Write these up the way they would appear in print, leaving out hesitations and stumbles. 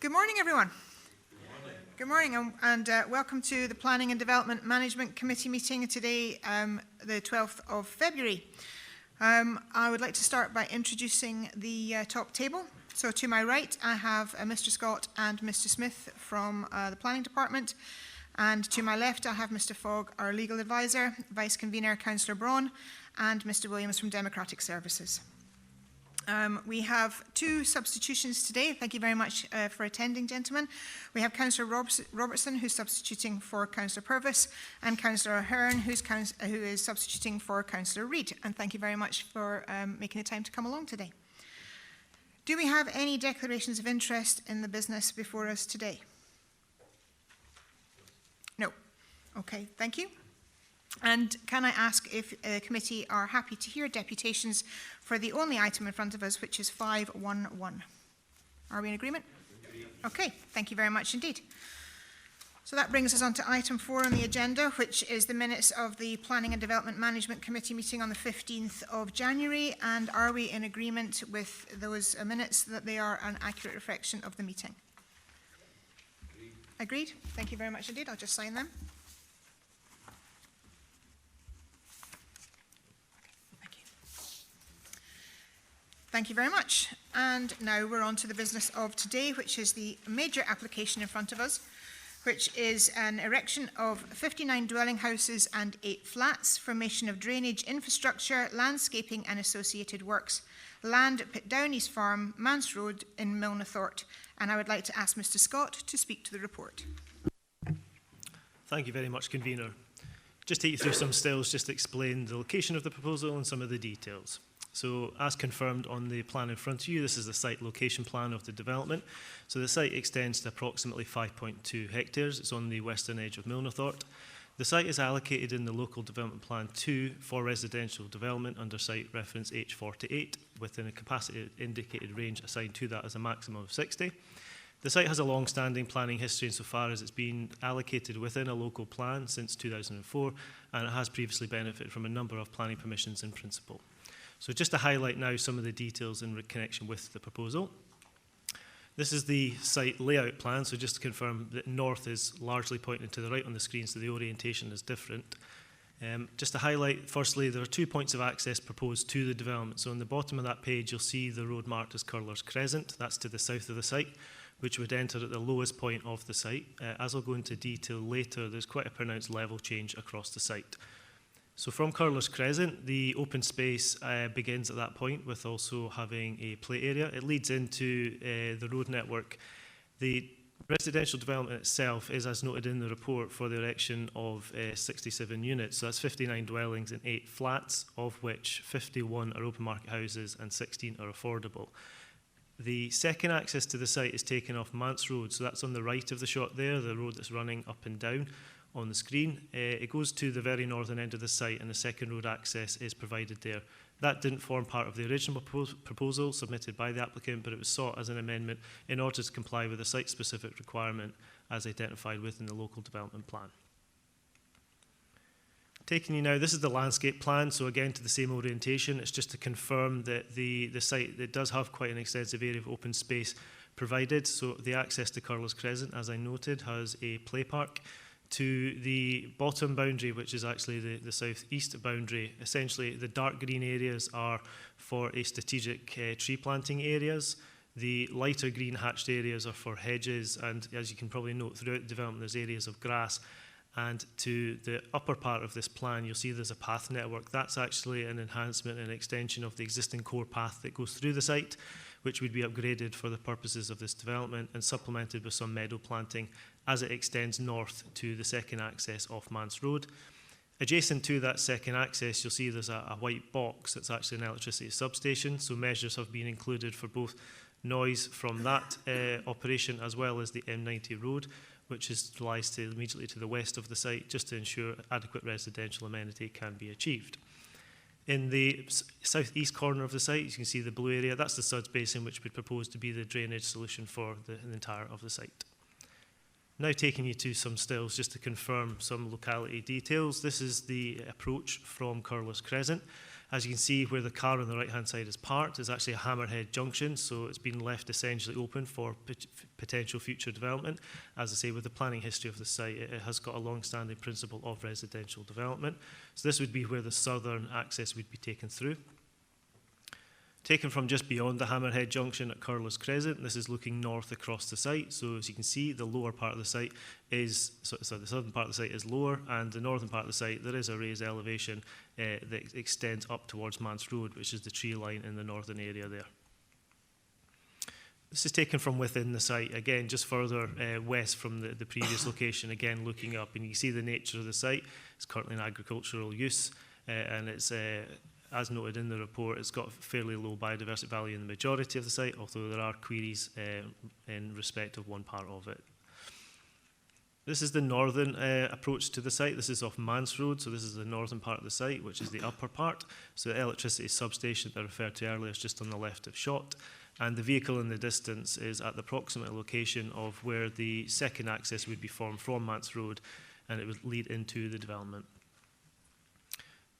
Good morning, everyone. Good morning, and welcome to the Planning and Development Management Committee meeting today, the 12th of February. I would like to start by introducing the top table. So to my right, I have Mr. Scott and Mr. Smith from the Planning Department. And to my left, I have Mr. Fogg, our legal advisor, Vice Convener, Councillor Braun, and Mr. Williams from Democratic Services. We have two substitutions today. Thank you very much for attending, gentlemen. We have Councillor Robertson, who's substituting for Councillor Purvis, and Councillor Ahern, who is substituting for Councillor Reid. And thank you very much for making the time to come along today. Do we have any declarations of interest in the business before us today? No. Okay, thank you. And can I ask if the committee are happy to hear deputations for the only item in front of us, which is 511? Are we in agreement? Okay, thank you very much indeed. So that brings us on to item 4 on the agenda, which is the minutes of the Planning and Development Management Committee meeting on the 15th of January. And are we in agreement with those minutes that they are an accurate reflection of the meeting? Agreed? Thank you very much indeed. I'll just sign them. Thank you very much. And now we're on to the business of today, which is the major application in front of us, which is an erection of 59 dwelling houses and 8 flats, formation of drainage infrastructure, landscaping and associated works, land at Pitdownies Farm, Mance Road in Milnathort. And I would like to ask Mr. Scott to speak to the report. Thank you very much, Convener. Just take you through some stills, just to explain the location of the proposal and some of the details. So, as confirmed on the plan in front of you, this is the site location plan of the development. So the site extends to approximately 5.2 hectares. It's on the western edge of Milnathort. The site is allocated in the Local Development Plan 2 for residential development under site reference H48, within a capacity indicated range assigned to that as a maximum of 60. The site has a long-standing planning history insofar as it's been allocated within a local plan since 2004, and it has previously benefited from a number of planning permissions in principle. So just to highlight now some of the details in connection with the proposal. This is the site layout plan, so just to confirm that north is largely pointing to the right on the screen, so the orientation is different. Just to highlight, firstly, there are 2 points of access proposed to the development. So on the bottom of that page, you'll see the road marked as Curler's Crescent. That's to the south of the site, which would enter at the lowest point of the site. As I'll go into detail later, there's quite a pronounced level change across the site. So from Curler's Crescent, the open space begins at that point with also having a play area. It leads into the road network. The residential development itself is, as noted in the report, for the erection of 67 units. So that's 59 dwellings and 8 flats, of which 51 are open market houses and 16 are affordable. The second access to the site is taken off Mance Road. So that's on the right of the shot there, the road that's running up and down on the screen. It goes to the very northern end of the site, and the second road access is provided there. That didn't form part of the original proposal submitted by the applicant, but it was sought as an amendment in order to comply with a site-specific requirement as identified within the local development plan. Taking you now, this is the landscape plan, so again to the same orientation. It's just to confirm that the site that does have quite an extensive area of open space provided. So the access to Curler's Crescent, as I noted, has a play park. To the bottom boundary, which is actually the southeast boundary, essentially the dark green areas are for a strategic tree planting areas. The lighter green hatched areas are for hedges, and as you can probably note throughout the development, there's areas of grass. And to the upper part of this plan, you'll see there's a path network. That's actually an enhancement and extension of the existing core path that goes through the site, which would be upgraded for the purposes of this development and supplemented with some meadow planting as it extends north to the second access off Mance Road. Adjacent to that second access, you'll see there's a white box that's actually an electricity substation, so measures have been included for both noise from that operation as well as the M90 road, which lies immediately to the west of the site, just to ensure adequate residential amenity can be achieved. In the southeast corner of the site, you can see the blue area. That's the suds basin, which we propose to be the drainage solution for the entire of the site. Now taking you to some stills just to confirm some locality details. This is the approach from Curler's Crescent. As you can see, where the car on the right-hand side is parked is actually a hammerhead junction, so it's been left essentially open for potential future development. As I say, with the planning history of the site, it has got a long-standing principle of residential development. So this would be where the southern access would be taken through. Taken from just beyond the Hammerhead Junction at Curlers Crescent, this is looking north across the site. So as you can see, the lower part of the site is, so the southern part of the site is lower, and the northern part of the site, there is a raised elevation that extends up towards Mance Road, which is the tree line in the northern area there. This is taken from within the site, again, just further west from the previous location, again, looking up, and you can see the nature of the site. It's currently in agricultural use, and it's as noted in the report, it's got fairly low biodiversity value in the majority of the site, although there are queries in respect of one part of it. This is the northern approach to the site. This is off Mance Road, so this is the northern part of the site, which is the upper part. So the electricity substation that I referred to earlier is just on the left of shot, and the vehicle in the distance is at the proximate location of where the second access would be formed from Mance Road, and it would lead into the development.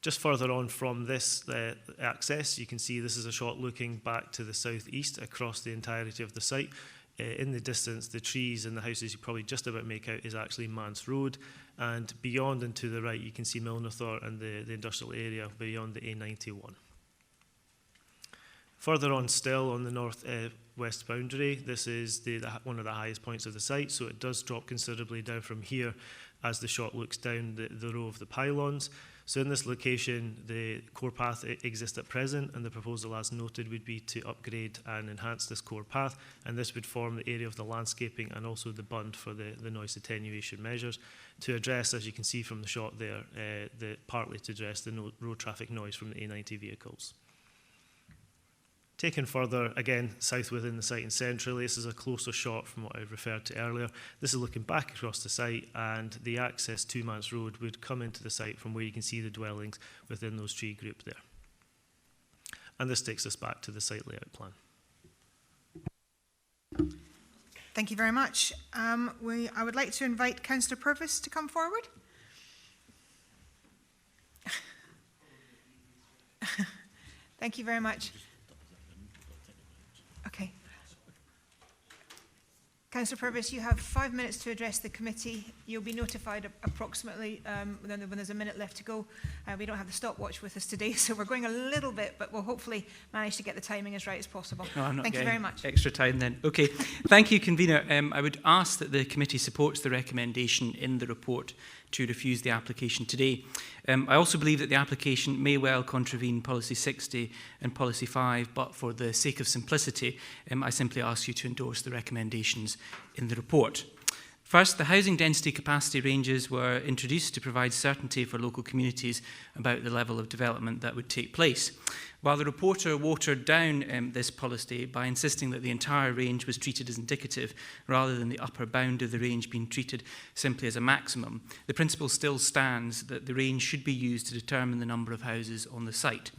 Just further on from this access, you can see this is a shot looking back to the southeast across the entirety of the site. In the distance, the trees and the houses you probably just about make out is actually Mance Road. And beyond and to the right, you can see Milnathort and the industrial area beyond the A91. Further on still on the north-west boundary, this is one of the highest points of the site, so it does drop considerably down from here as the shot looks down the row of the pylons. So in this location, the core path exists at present, and the proposal, as noted, would be to upgrade and enhance this core path, and this would form the area of the landscaping and also the bund for the noise attenuation measures to address, as you can see from the shot there, partly to address the road traffic noise from the A90 vehicles. Taken further, again, south within the site and centrally, this is a closer shot from what I referred to earlier. This is looking back across the site, and the access to Mance Road would come into the site from where you can see the dwellings within those tree group there. And this takes us back to the site layout plan. Thank you very much. I would like to invite Councillor Purvis to come forward. Thank you very much. Okay. Councillor Purvis, you have 5 minutes to address the committee. You'll be notified approximately when there's a minute left to go. We don't have the stopwatch with us today, so we're going a little bit, but we'll hopefully manage to get the timing as right as possible. No, I'm not Thank you very much. Extra time then. Okay. Thank you, Convener. I would ask that the committee supports the recommendation in the report to refuse the application today. I also believe that the application may well contravene Policy 60 and Policy 5, but for the sake of simplicity, I simply ask you to endorse the recommendations in the report. First, the housing density capacity ranges were introduced to provide certainty for local communities about the level of development that would take place. While the reporter watered down this policy by insisting that the entire range was treated as indicative rather than the upper bound of the range being treated simply as a maximum, the principle still stands that the range should be used to determine the number of houses on the site.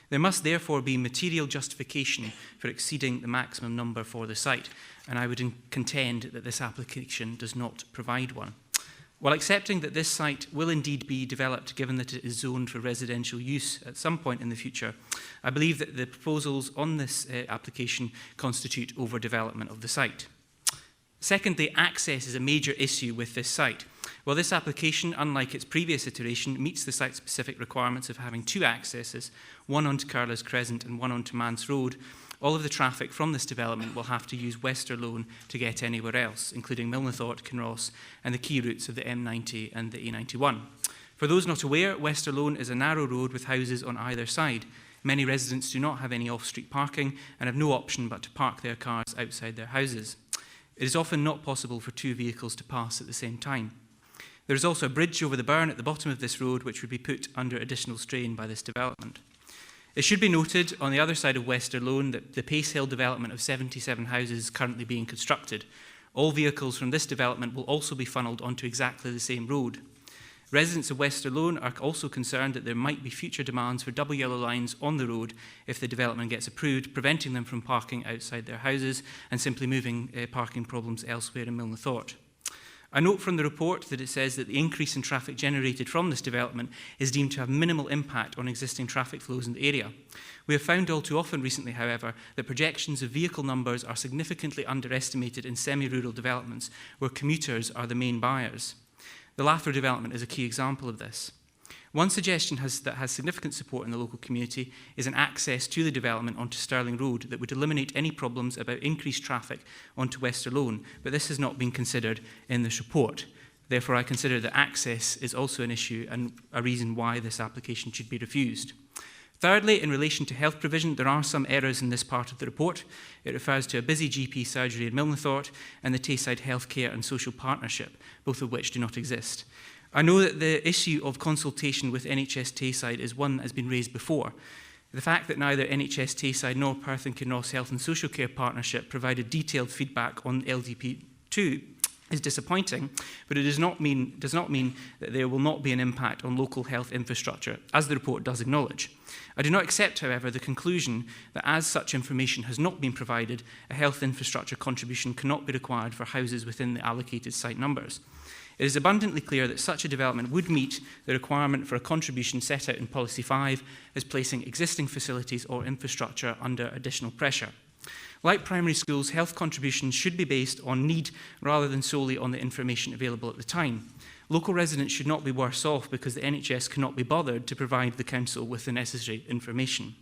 There must therefore be material justification for exceeding the maximum number for the site, and I would contend that this application does not provide one. While accepting that this site will indeed be developed given that it is zoned for residential use at some point in the future, I believe that the proposals on this application constitute overdevelopment of the site. Secondly, access is a major issue with this site. While this application, unlike its previous iteration, meets the site-specific requirements of having 2 accesses, one onto Curlers Crescent and one onto Mance Road, all of the traffic from this development will have to use Westerloan to get anywhere else, including Milnathort, Kinross, and the key routes of the M90 and the A91. For those not aware, Westerloan is a narrow road with houses on either side. Many residents do not have any off-street parking and have no option but to park their cars outside their houses. It is often not possible for 2 vehicles to pass at the same time. There is also a bridge over the burn at the bottom of this road which would be put under additional strain by this development. It should be noted on the other side of Westerloan that the Pace Hill development of 77 houses is currently being constructed. All vehicles from this development will also be funnelled onto exactly the same road. Residents of Westerloan are also concerned that there might be future demands for double yellow lines on the road if the development gets approved, preventing them from parking outside their houses and simply moving parking problems elsewhere in Milnathort. I note from the report that it says that the increase in traffic generated from this development is deemed to have minimal impact on existing traffic flows in the area. We have found all too often recently, however, that projections of vehicle numbers are significantly underestimated in semi-rural developments where commuters are the main buyers. The Lathrow development is a key example of this. One suggestion that has significant support in the local community is an access to the development onto Stirling Road that would eliminate any problems about increased traffic onto Westerlone, but this has not been considered in this report. Therefore, I consider that access is also an issue and a reason why this application should be refused. Thirdly, in relation to health provision, there are some errors in this part of the report. It refers to a busy GP surgery in Milnathort and the Tayside Healthcare and Social Partnership, both of which do not exist. I know that the issue of consultation with NHS Tayside is one that has been raised before. The fact that neither NHS Tayside nor Perth Kinross Health and Social Care Partnership provided detailed feedback on LDP2 is disappointing, but it does not mean that there will not be an impact on local health infrastructure, as the report does acknowledge. I do not accept, however, the conclusion that as such information has not been provided, a health infrastructure contribution cannot be required for houses within the allocated site numbers. It is abundantly clear that such a development would meet the requirement for a contribution set out in Policy 5 as placing existing facilities or infrastructure under additional pressure. Like primary schools, health contributions should be based on need rather than solely on the information available at the time. Local residents should not be worse off because the NHS cannot be bothered to provide the council with the necessary information.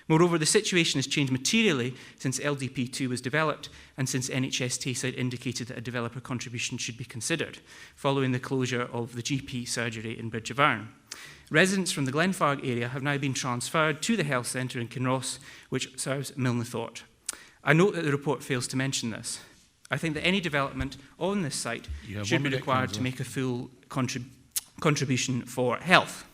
Moreover, the situation has changed materially since LDP2 was developed and since NHS Tayside indicated that a developer contribution should be considered, following the closure of the GP surgery in Bridge of Arn. Residents from the Glenfarg area have now been transferred to the health centre in Kinross, which serves Milnathort. I note that the report fails to mention this. I think that any development on this site should be required to make a full contribution for health.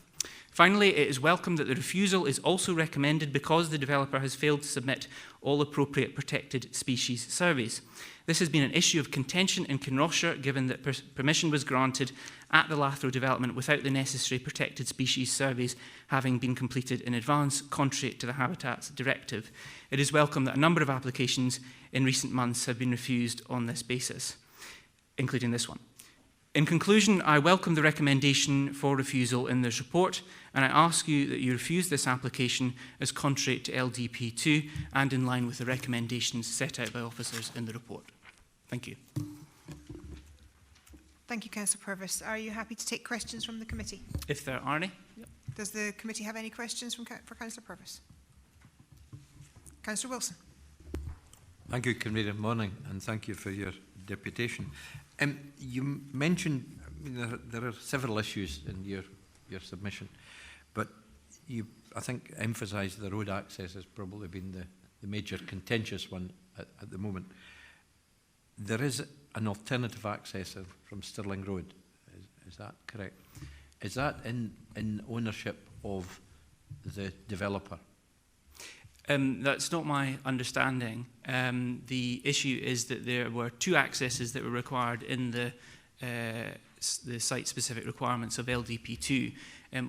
Finally, it is welcome that the refusal is also recommended because the developer has failed to submit all appropriate protected species surveys. This has been an issue of contention in Kinrossshire, given that permission was granted at the Lathrow development without the necessary protected species surveys having been completed in advance, contrary to the Habitats Directive. It is welcome that a number of applications in recent months have been refused on this basis, including this one. In conclusion, I welcome the recommendation for refusal in this report, and I ask you that you refuse this application as contrary to LDP2 and in line with the recommendations set out by officers in the report. Thank you. Thank you, Councillor Purvis. Are you happy to take questions from the committee? If there are any. Yep. Does the committee have any questions for Councillor Purvis? Councillor Wilson. Thank you, Convener. Morning, and thank you for your deputation. You mentioned, there are several issues in your submission, but you, I think, emphasised the road access has probably been the major contentious one at the moment. There is an alternative access from Stirling Road, is that correct? Is that in ownership of the developer? That's not my understanding. The issue is that there were two accesses that were required in the site-specific requirements of LDP2.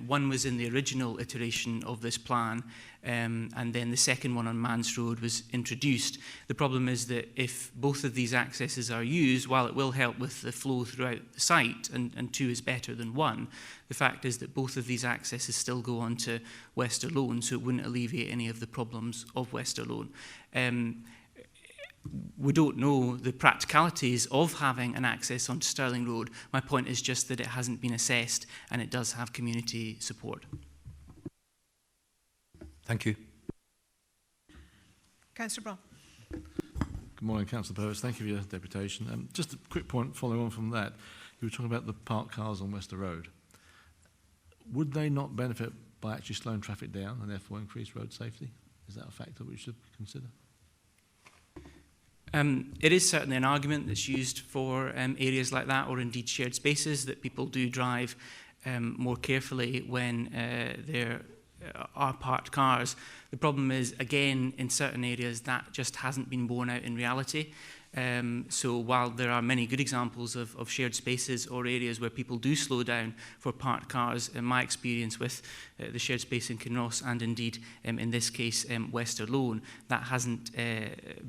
One was in the original iteration of this plan, and then the second one on Mans Road was introduced. The problem is that if both of these accesses are used, while it will help with the flow throughout the site, and two is better than one, the fact is that both of these accesses still go on to Westerlone, so it wouldn't alleviate any of the problems of Westerlone. We don't know the practicalities of having an access onto Stirling Road. My point is just that it hasn't been assessed and it does have community support. Thank you. Councillor Brown. Good morning, Councillor Purvis. Thank you for your deputation. Just a quick point following on from that. You were talking about the parked cars on Wester Road. Would they not benefit by actually slowing traffic down and therefore increase road safety? Is that a factor we should consider? It is certainly an argument that's used for areas like that, or indeed shared spaces, that people do drive more carefully when there are parked cars. The problem is, again, in certain areas that just hasn't been borne out in reality. So while there are many good examples of shared spaces or areas where people do slow down for parked cars, in my experience with the shared space in Kinross and indeed in this case Westerloan, that hasn't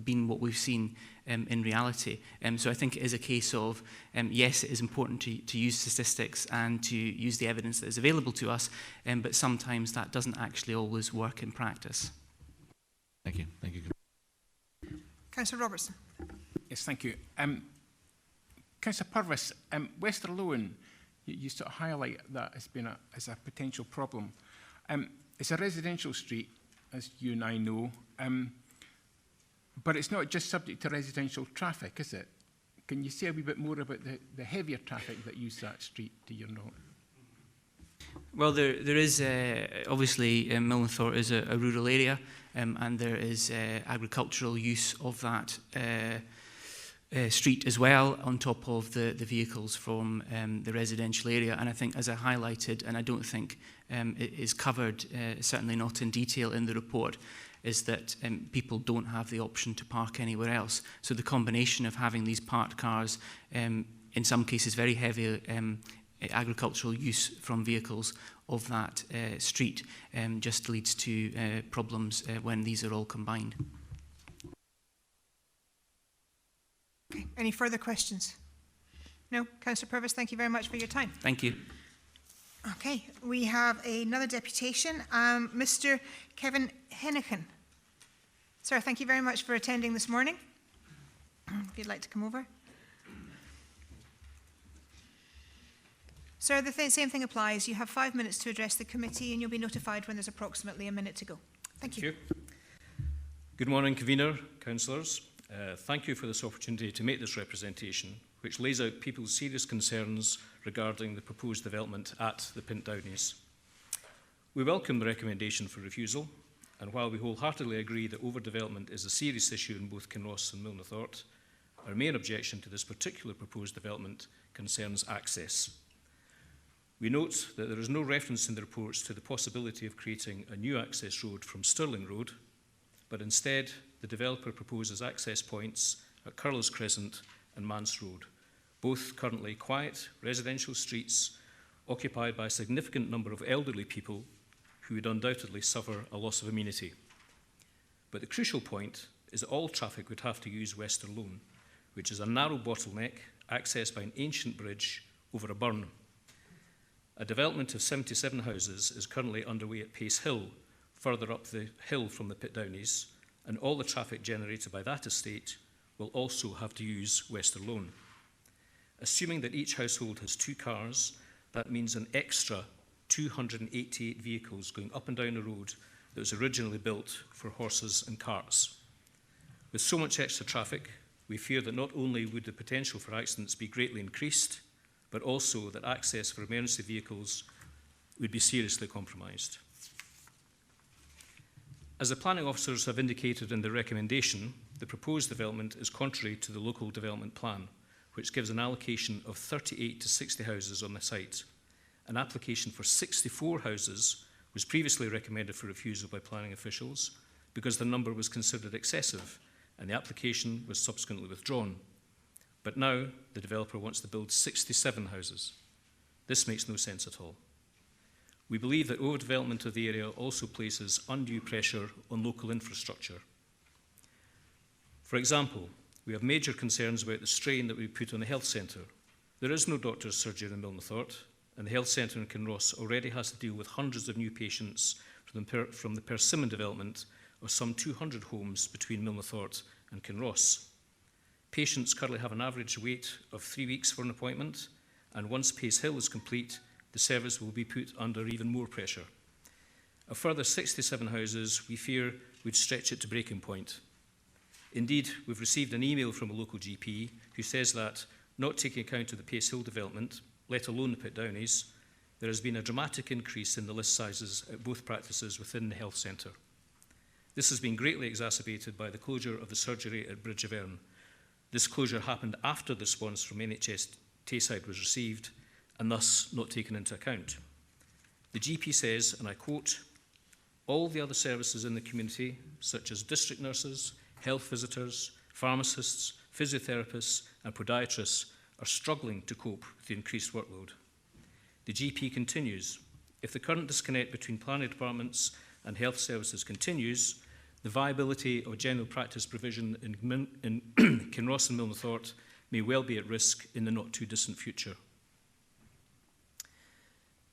been what we've seen in reality. So I think it is a case of, yes, it is important to use statistics and to use the evidence that is available to us, but sometimes that doesn't actually always work in practice. Thank you. Thank you. Councillor Robertson. Yes, thank you. Councillor Purvis, Westerloan, you sort of highlight that as a potential problem. It's a residential street, as you and I know, but it's not just subject to residential traffic, is it? Can you say a wee bit more about the heavier traffic that use that street, to your note? Well, there is obviously Milnathort is a rural area, and there is agricultural use of that street as well, on top of the vehicles from the residential area. And I think, as I highlighted, and I don't think it is covered, certainly not in detail in the report, is that people don't have the option to park anywhere else. So the combination of having these parked cars, in some cases very heavy agricultural use from vehicles of that street, just leads to problems when these are all combined. Okay. Any further questions? No? Councillor Purvis, thank you very much for your time. Thank you. Okay, we have another deputation, Mr. Kevin Hennigan. Sir, thank you very much for attending this morning. If you'd like to come over. Sir, the same thing applies. You have 5 minutes to address the committee and you'll be notified when there's approximately a minute to go. Thank you. Good morning, Convener, Councillors. Thank you for this opportunity to make this representation, which lays out people's serious concerns regarding the proposed development at the Pint Downies. We welcome the recommendation for refusal, and while we wholeheartedly agree that overdevelopment is a serious issue in both Kinross and Milnathort, our main objection to this particular proposed development concerns access. We note that there is no reference in the reports to the possibility of creating a new access road from Stirling Road, but instead the developer proposes access points at Curlers Crescent and Mance Road, both currently quiet residential streets occupied by a significant number of elderly people who would undoubtedly suffer a loss of amenity. But the crucial point is that all traffic would have to use Westerloan, which is a narrow bottleneck accessed by an ancient bridge over a burn. A development of 77 houses is currently underway at Pace Hill, further up the hill from the Pit Downies, and all the traffic generated by that estate will also have to use Westerloan. Assuming that each household has 2 cars, that means an extra 288 vehicles going up and down a road that was originally built for horses and carts. With so much extra traffic, we fear that not only would the potential for accidents be greatly increased, but also that access for emergency vehicles would be seriously compromised. As the planning officers have indicated in the recommendation, the proposed development is contrary to the local development plan, which gives an allocation of 38 to 60 houses on the site. An application for 64 houses was previously recommended for refusal by planning officials because the number was considered excessive and the application was subsequently withdrawn. But now the developer wants to build 67 houses. This makes no sense at all. We believe that overdevelopment of the area also places undue pressure on local infrastructure. For example, we have major concerns about the strain that we put on the health centre. There is no doctor's surgery in Milnathort, and the health centre in Kinross already has to deal with hundreds of new patients from the Persimmon development of some 200 homes between Milnathort and Kinross. Patients currently have an average wait of 3 weeks for an appointment, and once Pace Hill is complete, the service will be put under even more pressure. A further 67 houses, we fear, would stretch it to breaking point. Indeed, we've received an email from a local GP who says that, not taking account of the Pace Hill development, let alone the Pit Downies, there has been a dramatic increase in the list sizes at both practices within the health centre. This has been greatly exacerbated by the closure of the surgery at Bridge of Erne. This closure happened after the response from NHS Tayside was received, and thus not taken into account. The GP says, and I quote, "All the other services in the community, such as district nurses, health visitors, pharmacists, physiotherapists and podiatrists are struggling to cope with the increased workload. The GP continues, if the current disconnect between planning departments and health services continues, the viability of general practice provision in Kinross and Milnathort may well be at risk in the not too distant future.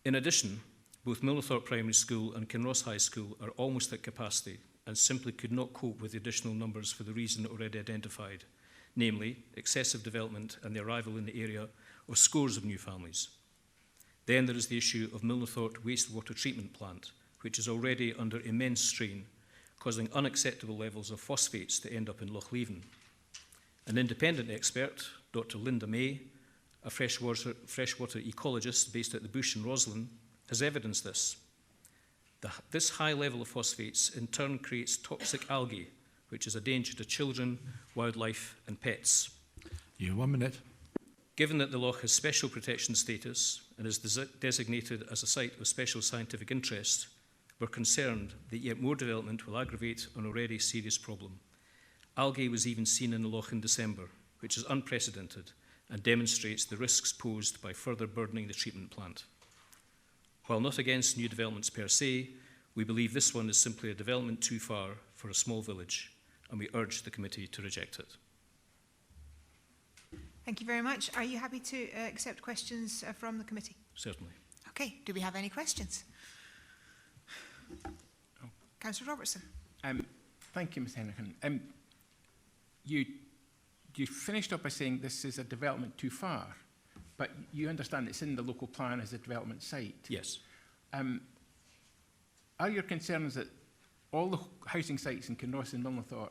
In addition, both Milnathort Primary School and Kinross High School are almost at capacity and simply could not cope with the additional numbers for the reason already identified, namely excessive development and the arrival in the area of scores of new families. Then there is the issue of Milnathort Wastewater Treatment Plant, which is already under immense strain, causing unacceptable levels of phosphates to end up in Loch Leven. An independent expert, Dr. Linda May, a freshwater ecologist based at the Bush in Roslin, has evidenced this. This high level of phosphates in turn creates toxic algae, which is a danger to children, wildlife and pets. You have 1 minute. Given that the loch has special protection status and is designated as a site of special scientific interest, we're concerned that yet more development will aggravate an already serious problem. Algae was even seen in the loch in December, which is unprecedented and demonstrates the risks posed by further burdening the treatment plant. While not against new developments per se, we believe this one is simply a development too far for a small village, and we urge the committee to reject it. Thank you very much. Are you happy to accept questions from the committee? Certainly. Okay, do we have any questions? Councillor Robertson. Thank you, Ms Hennigan. You finished up by saying this is a development too far, but you understand it's in the local plan as a development site. Yes. Are your concerns that all the housing sites in Kinross and Milnathort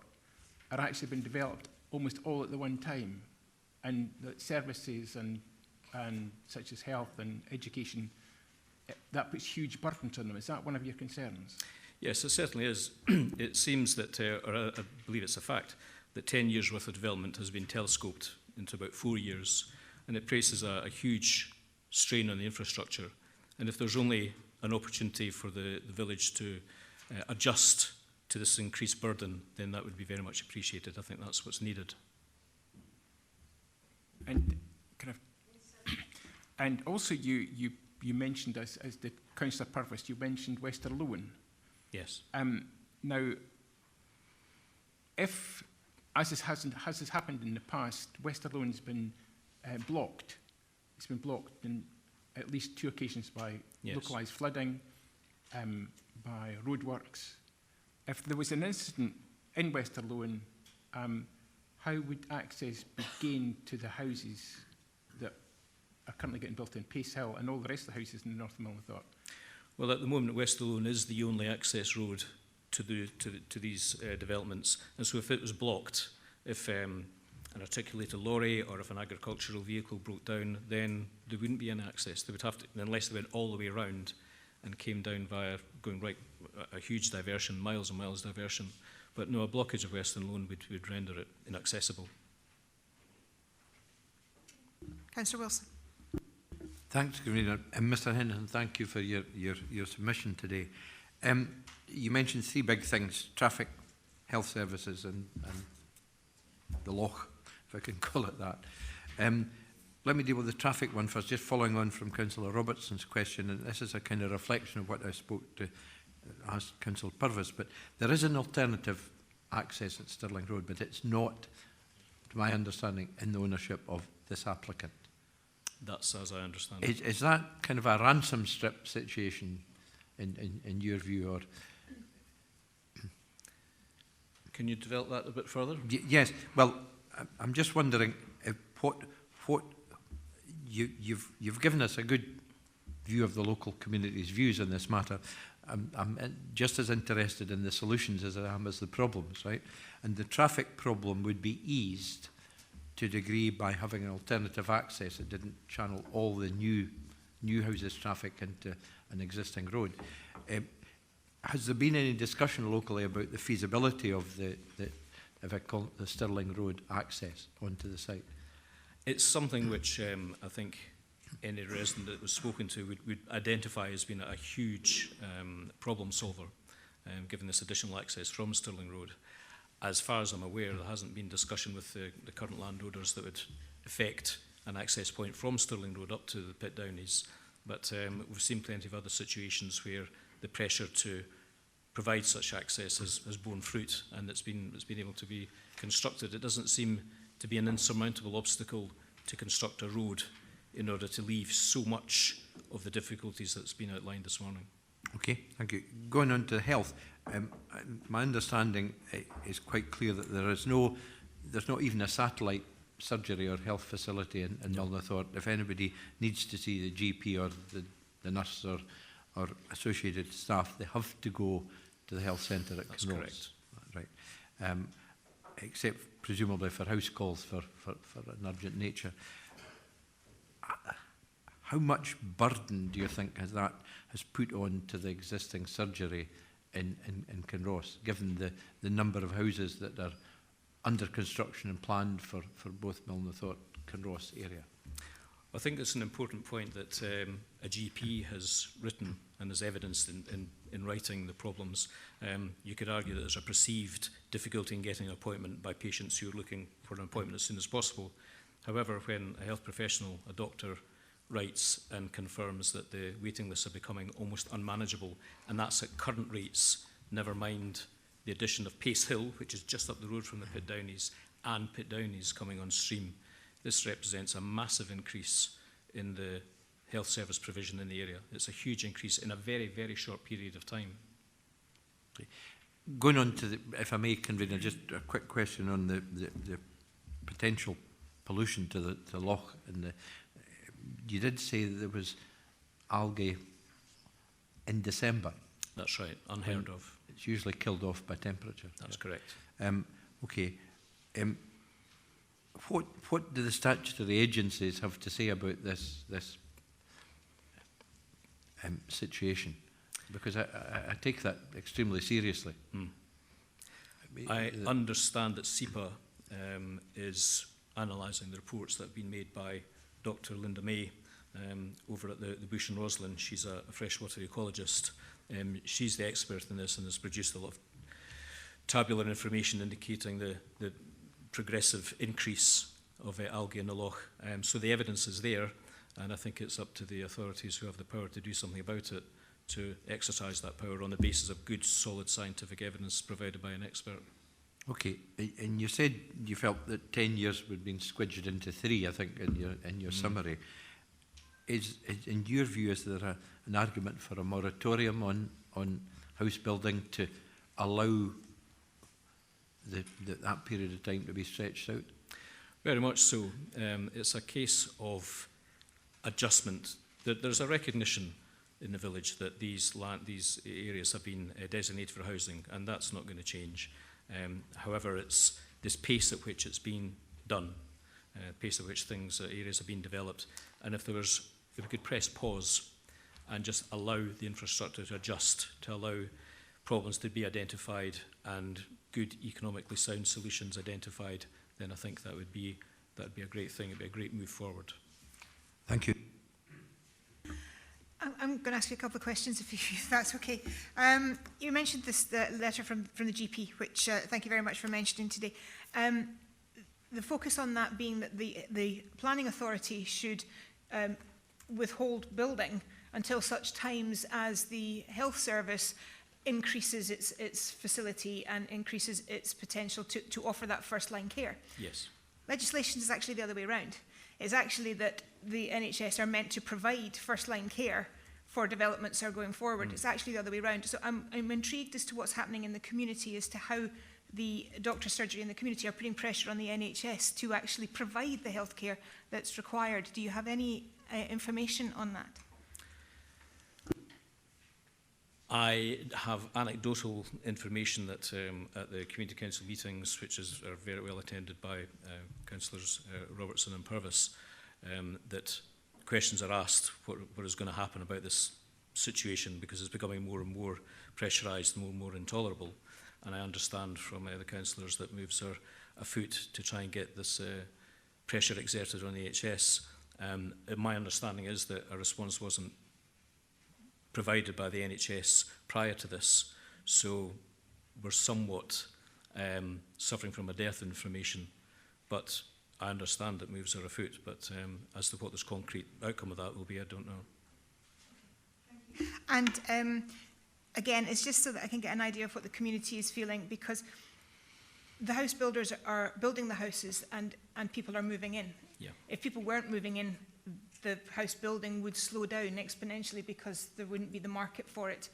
are actually being developed almost all at the one time, and that services and such as health and education, that puts huge burdens on them? Is that one of your concerns? Yes, it certainly is. It seems that, or I believe it's a fact, that 10 years' worth of development has been telescoped into about 4 years, and it places a huge strain on the infrastructure. And if there's only an opportunity for the village to adjust to this increased burden, then that would be very much appreciated. I think that's what's needed. And and also you mentioned, as the Councillor Purvis, you mentioned Westerlowen. Yes. Now, if, as has happened in the past, Westerlowen's been blocked. It's been blocked on at least 2 occasions by localised flooding, by roadworks. If there was an incident in Westerlowen, how would access be gained to the houses that are currently getting built in Pace Hill and all the rest of the houses in the north of Milnathort? Well, at the moment, Westerlowen is the only access road to these developments. And so if it was blocked, if an articulated lorry or if an agricultural vehicle broke down, then there wouldn't be any access. They would have to, unless they went all the way around and came down via going right, a huge diversion, miles and miles diversion. But no, a blockage of Westerlowen would render it inaccessible. Councillor Wilson. Thanks, Convener. And Mr Henderson, thank you for your submission today. You mentioned 3 big things: traffic, health services and the loch, if I can call it that. Let me deal with the traffic one first, just following on from Councillor Robertson's question, and this is a kind of reflection of what I spoke to, asked Councillor Purvis, but there is an alternative access at Stirling Road, but it's not, to my understanding, in the ownership of this applicant. That's as I understand it. Is that kind of a ransom strip situation in your view, or? Can you develop that a bit further? Yes. Well, I'm just wondering if what you've given us a good view of the local community's views on this matter. I'm just as interested in the solutions as I am as the problems, right? And the traffic problem would be eased to a degree by having an alternative access that didn't channel all the new houses traffic into an existing road. Has there been any discussion locally about the feasibility of the if I call it the Stirling Road access onto the site? It's something which I think any resident that was spoken to would identify as being a huge problem solver, given this additional access from Stirling Road. as far as I'm aware, there hasn't been discussion with the current landowners that would affect an access point from Stirling Road up to the Pit Downies. But we've seen plenty of other situations where the pressure to provide such access has borne fruit, and it's been able to be constructed. It doesn't seem to be an insurmountable obstacle to construct a road in order to leave so much of the difficulties that's been outlined this morning. Okay, thank you. Going on to health, my understanding is quite clear that there's not even a satellite surgery or health facility in Milnathort. If anybody needs to see the GP or the nurse or associated staff, they have to go to the health centre at Kinross. That's correct. Right. Except presumably for house calls for an urgent nature. How much burden do you think has put on to the existing surgery in Kinross, given the number of houses that are under construction and planned for both Milnathort and Kinross area? I think it's an important point that a GP has written and has evidenced in writing the problems. You could argue that there's a perceived difficulty in getting an appointment by patients who are looking for an appointment as soon as possible. However, when a health professional, a doctor, writes and confirms that the waiting lists are becoming almost unmanageable, and that's at current rates, never mind the addition of Pace Hill, which is just up the road from the Pit Downies, and Pit Downies coming on stream. This represents a massive increase in the health service provision in the area. It's a huge increase in a very, very short period of time. Okay. Going on to if I may, Convener, just a quick question on the potential pollution to the loch. You did say that there was algae in December. That's right, unheard of. It's usually killed off by temperature. That's correct. Okay. What do the statutory agencies have to say about this situation? Because I take that extremely seriously. I understand that SEPA is analysing the reports that have been made by Dr. Linda May over at the Bush and Roslin. She's a freshwater ecologist. She's the expert in this and has produced a lot of tabular information indicating the progressive increase of algae in the loch. So the evidence is there, and I think it's up to the authorities who have the power to do something about it to exercise that power on the basis of good, solid scientific evidence provided by an expert. Okay, and you said you felt that 10 years would be squidged into 3, I think, in your summary. Is in your view, is there an argument for a moratorium on house building to allow that period of time to be stretched out? Very much so. It's a case of adjustment. There's a recognition in the village that these areas have been designated for housing, and that's not going to change. However, it's this pace at which it's been done, pace at which areas have been developed, and if we could press pause and just allow the infrastructure to adjust, to allow problems to be identified and good economically sound solutions identified, then I think that'd be a great thing. It'd be a great move forward. Thank you. I'm going to ask you a couple of questions, if that's okay. You mentioned the letter from the GP, which thank you very much for mentioning today. The focus on that being that the planning authority should withhold building until such times as the health service increases its facility and increases its potential to offer that first-line care. Yes. Legislation is actually the other way around. It's actually that the NHS are meant to provide first-line care for developments that are going forward. It's actually the other way around. So I'm intrigued as to what's happening in the community as to how the doctor surgery in the community are putting pressure on the NHS to actually provide the healthcare that's required. Do you have any information on that? I have anecdotal information that at the Community Council meetings, which are very well attended by Councillors Robertson and Purvis, that questions are asked what is going to happen about this situation, because it's becoming more and more pressurised, more and more intolerable. And I understand from the councillors that moves are afoot to try and get this pressure exerted on the NHS. My understanding is that a response wasn't provided by the NHS prior to this, so we're somewhat suffering from a dearth of information. But I understand that moves are afoot, but as to what this concrete outcome of that will be, I don't know. And again, it's just so that I can get an idea of what the community is feeling, because the house builders are building the houses and people are moving in. Yeah. If people weren't moving in, the house building would slow down exponentially because there wouldn't be the market for it.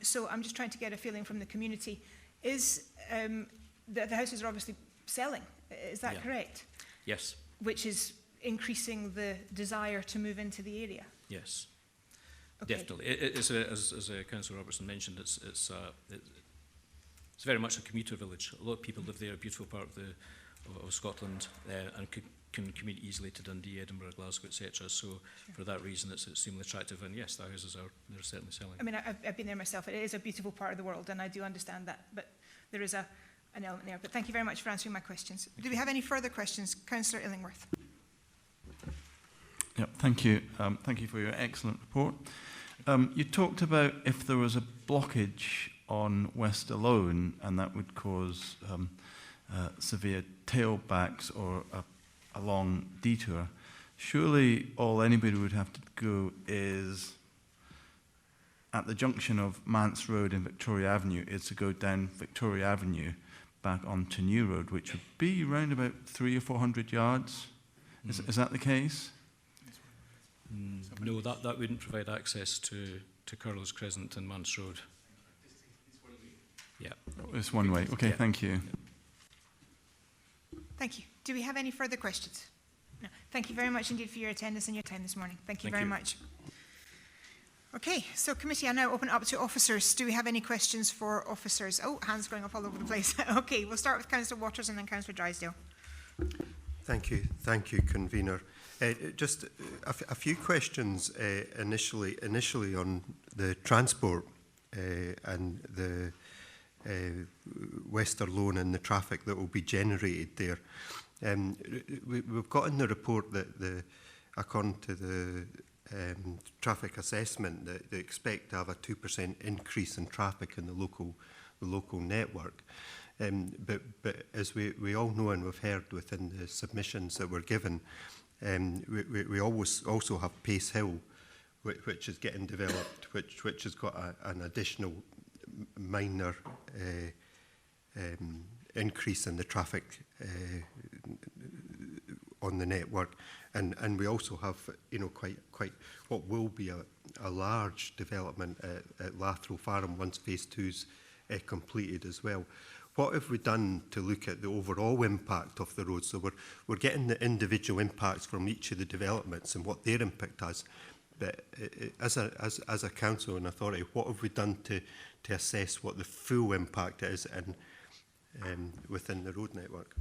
So I'm just trying to get a feeling from the community. Is the houses are obviously selling, is that correct? Yes. Which is increasing the desire to move into the area? Yes. Okay. Definitely. As Councillor Robertson mentioned, it's very much a commuter village. A lot of people live there, a beautiful part of Scotland, and can commute easily to Dundee, Edinburgh, Glasgow, etc. So for that reason, it's extremely attractive. And yes, the houses they're certainly selling. I mean, I've been there myself. It is a beautiful part of the world, and I do understand that. But there is an element there. But thank you very much for answering my questions. Do we have any further questions? Councillor Illingworth. Yeah, thank you. Thank you for your excellent report. You talked about if there was a blockage on West Alone, and that would cause severe tailbacks or a long detour. Surely all anybody would have to go is at the junction of Mance Road and Victoria Avenue is to go down Victoria Avenue back onto New Road, which would be around about 300 or 400 yards. Is that the case? No, that wouldn't provide access to Curlow's Crescent and Mance Road. Yeah. It's one way. Okay, thank you. Thank you. Do we have any further questions? No. Thank you very much indeed for your attendance and your time this morning. Thank you very much. Okay, so committee, I now open it up to officers. Do we have any questions for officers? Oh, hands going up all over the place. Okay, we'll start with Councillor Waters and then Councillor Drysdale. Thank you, convener. Just a few questions initially on the transport and the West Loan and the traffic that will be generated there. We've got in the report that according to the traffic assessment, that they expect to have a 2% increase in traffic in the local network. But as we all know and we've heard within the submissions that were given, we always also have Pace Hill, which is getting developed, which has got an additional minor increase in the traffic on the network, and we also have quite what will be a large development at Lathrow Farm once phase 2's completed as well. What have we done to look at the overall impact of the road? So we're getting the individual impacts from each of the developments and what their impact has. But as a council and authority, what have we done to assess what the full impact is within the road network?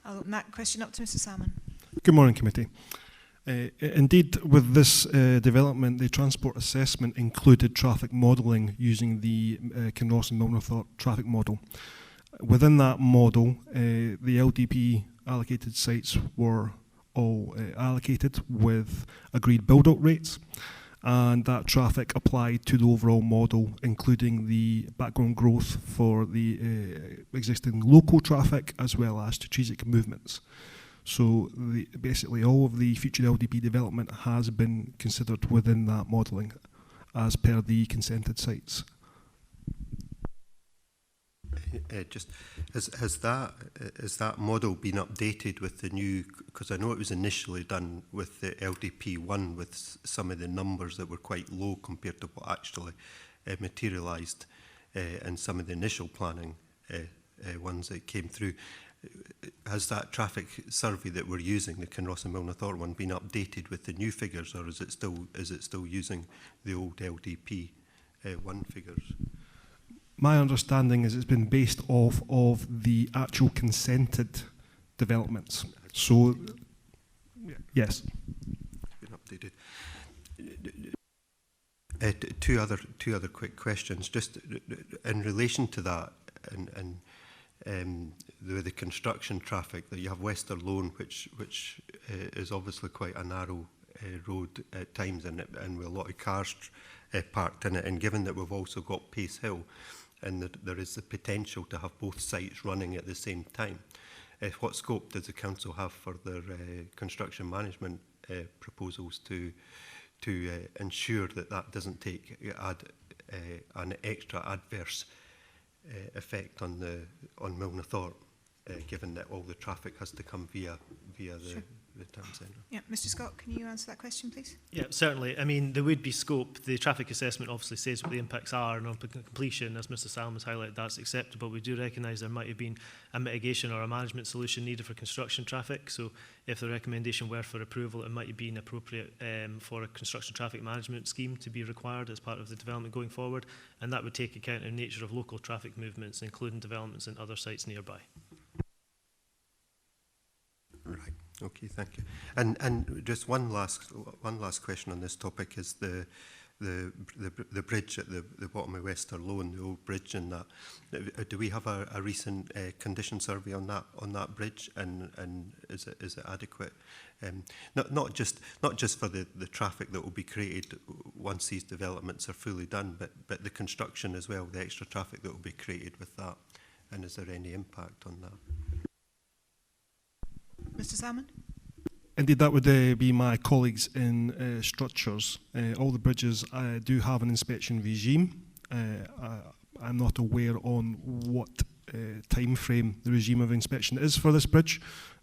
I'll open that question up to Mr. Salmon. Good morning, committee. Indeed, with this development, the transport assessment included traffic modelling using the Kinross and Milnerthorpe traffic model. Within that model, the LDP allocated sites were all allocated with agreed build-out rates, and that traffic applied to the overall model, including the background growth for the existing local traffic as well as strategic movements. So basically all of the future LDP development has been considered within that modelling as per the consented sites. Just has that model been updated with the new? Because I know it was initially done with the LDP1 with some of the numbers that were quite low compared to what actually materialised in some of the initial planning ones that came through. Has that traffic survey that we're using, the Kinross and Milnerthorpe one, been updated with the new figures, or is it still using the old LDP one figures? My understanding is it's been based off of the actual consented developments. So, yes. Been updated. Two other quick questions, just in relation to that, and the construction traffic that you have Wester Loan, which is obviously quite a narrow road at times, and with a lot of cars parked in it. And given that we've also got Pace Hill, and there is the potential to have both sites running at the same time. What scope does the council have for their construction management proposals to ensure that that doesn't take an extra adverse effect on Milnathorpe, given that all the traffic has to come via the town centre? Yeah, Mr Scott, can you answer that question, please? Yeah, certainly. I mean, there would be scope. The traffic assessment obviously says what the impacts are, and on completion, as Mr Salmons highlighted, that's acceptable. We do recognise there might have been a mitigation or a management solution needed for construction traffic. So if the recommendation were for approval, it might have been appropriate for a construction traffic management scheme to be required as part of the development going forward, and that would take account of the nature of local traffic movements, including developments in other sites nearby. Right. Okay, thank you. And just one last question on this topic is the bridge at the bottom of Wester Loan, the old bridge, and that. Do we have a recent condition survey on that bridge, and is it adequate? Not just for the traffic that will be created once these developments are fully done, but the construction as well, the extra traffic that will be created with that, and is there any impact on that? Mr Salmon? Indeed, that would be my colleagues in structures. All the bridges do have an inspection regime. I'm not aware on what time frame the regime of inspection is for this bridge,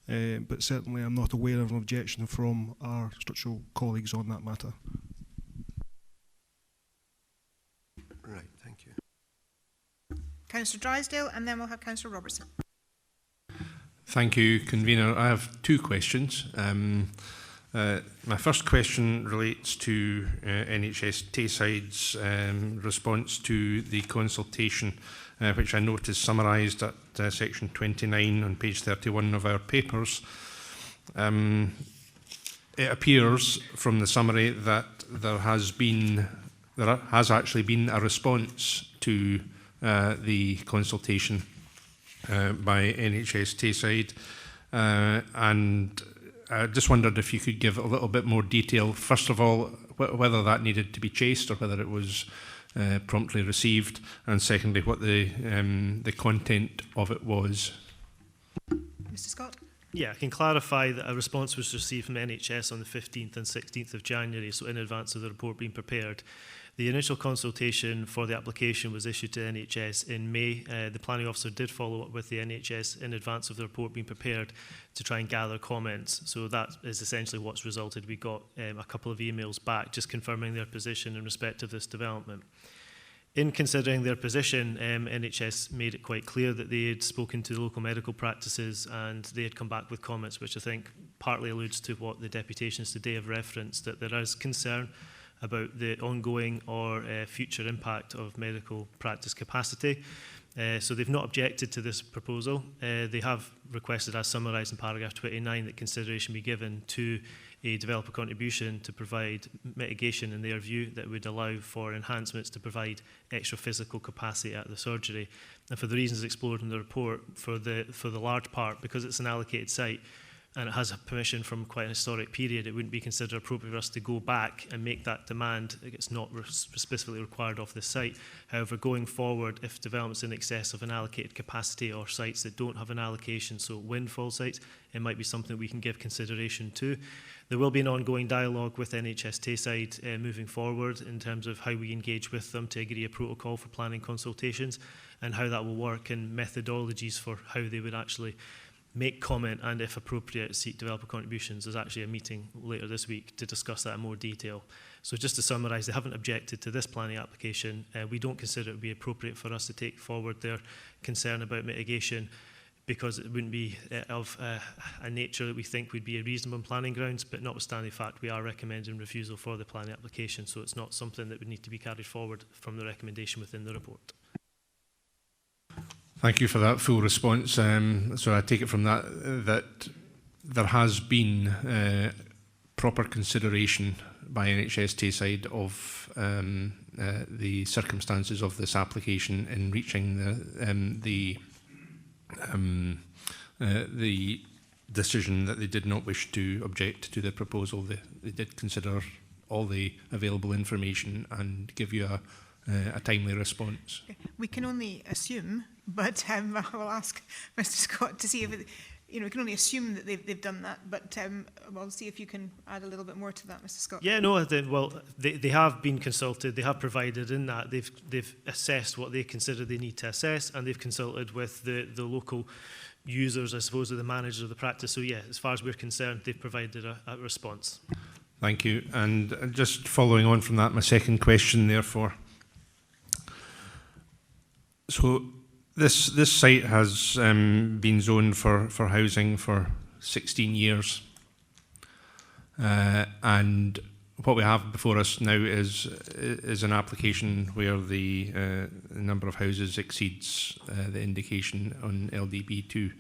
but certainly I'm not aware of an objection from our structural colleagues on that matter. Right, thank you. Councillor Drysdale, and then we'll have Councillor Robertson. Thank you, Convener. I have two questions. My first question relates to NHS Tayside's response to the consultation, which I note is summarised at section 29 on page 31 of our papers. It appears from the summary that there has actually been a response to the consultation by NHS Tayside, and I just wondered if you could give a little bit more detail. First of all, whether that needed to be chased or whether it was promptly received, and secondly, what the content of it was. Mr Scott? Yeah, I can clarify that a response was received from NHS on the 15th and 16th of January, so in advance of the report being prepared. The initial consultation for the application was issued to NHS in May. The planning officer did follow up with the NHS in advance of the report being prepared to try and gather comments. So that is essentially what's resulted. We got a couple of emails back just confirming their position in respect of this development. In considering their position, NHS made it quite clear that they had spoken to the local medical practices and they had come back with comments, which I think partly alludes to what the deputations today have referenced, that there is concern about the ongoing or future impact of medical practice capacity. So they've not objected to this proposal. They have requested, as summarised in paragraph 29, that consideration be given to a developer contribution to provide mitigation in their view that would allow for enhancements to provide extra physical capacity at the surgery. And for the reasons explored in the report, for the large part, because it's an allocated site, and it has a permission from quite an historic period, it wouldn't be considered appropriate for us to go back and make that demand. It's not specifically required of this site. However, going forward, if developments in excess of an allocated capacity or sites that don't have an allocation, so windfall sites, it might be something we can give consideration to. There will be an ongoing dialogue with NHS Tayside moving forward in terms of how we engage with them to agree a protocol for planning consultations and how that will work and methodologies for how they would actually make comment and, if appropriate, seek developer contributions. There's actually a meeting later this week to discuss that in more detail. So just to summarise, they haven't objected to this planning application. We don't consider it would be appropriate for us to take forward their concern about mitigation because it wouldn't be of a nature that we think would be a reasonable planning grounds, but notwithstanding the fact we are recommending refusal for the planning application, so it's not something that would need to be carried forward from the recommendation within the report. Thank you for that full response. So I take it from that that there has been proper consideration by NHS Tayside of the circumstances of this application in reaching the decision that they did not wish to object to the proposal. They did consider all the available information and give you a timely response. We can only assume, but I will ask Mr. Scott to see if we can only assume that they've done that, but we'll see if you can add a little bit more to that, Mr. Scott. Yeah, no, they have been consulted, they have provided in that, they've assessed what they consider they need to assess, and they've consulted with the local users, I suppose, or the managers of the practice. So yeah, as far as we're concerned, they've provided a response. Thank you. And just following on from that, my second question, therefore. So this site has been zoned for housing for 16 years. And what we have before us now is an application where the number of houses exceeds the indication on LDB2.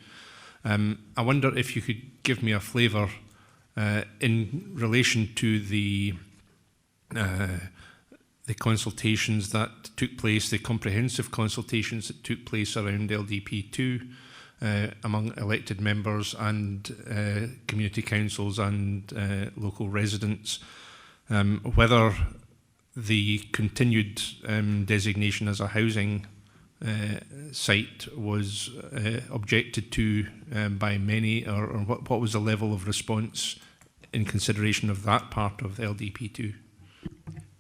I wonder if you could give me a flavour in relation to the consultations that took place, the comprehensive consultations that took place around LDP2 among elected members and community councils and local residents, whether the continued designation as a housing site was objected to by many, or what was the level of response in consideration of that part of LDP2?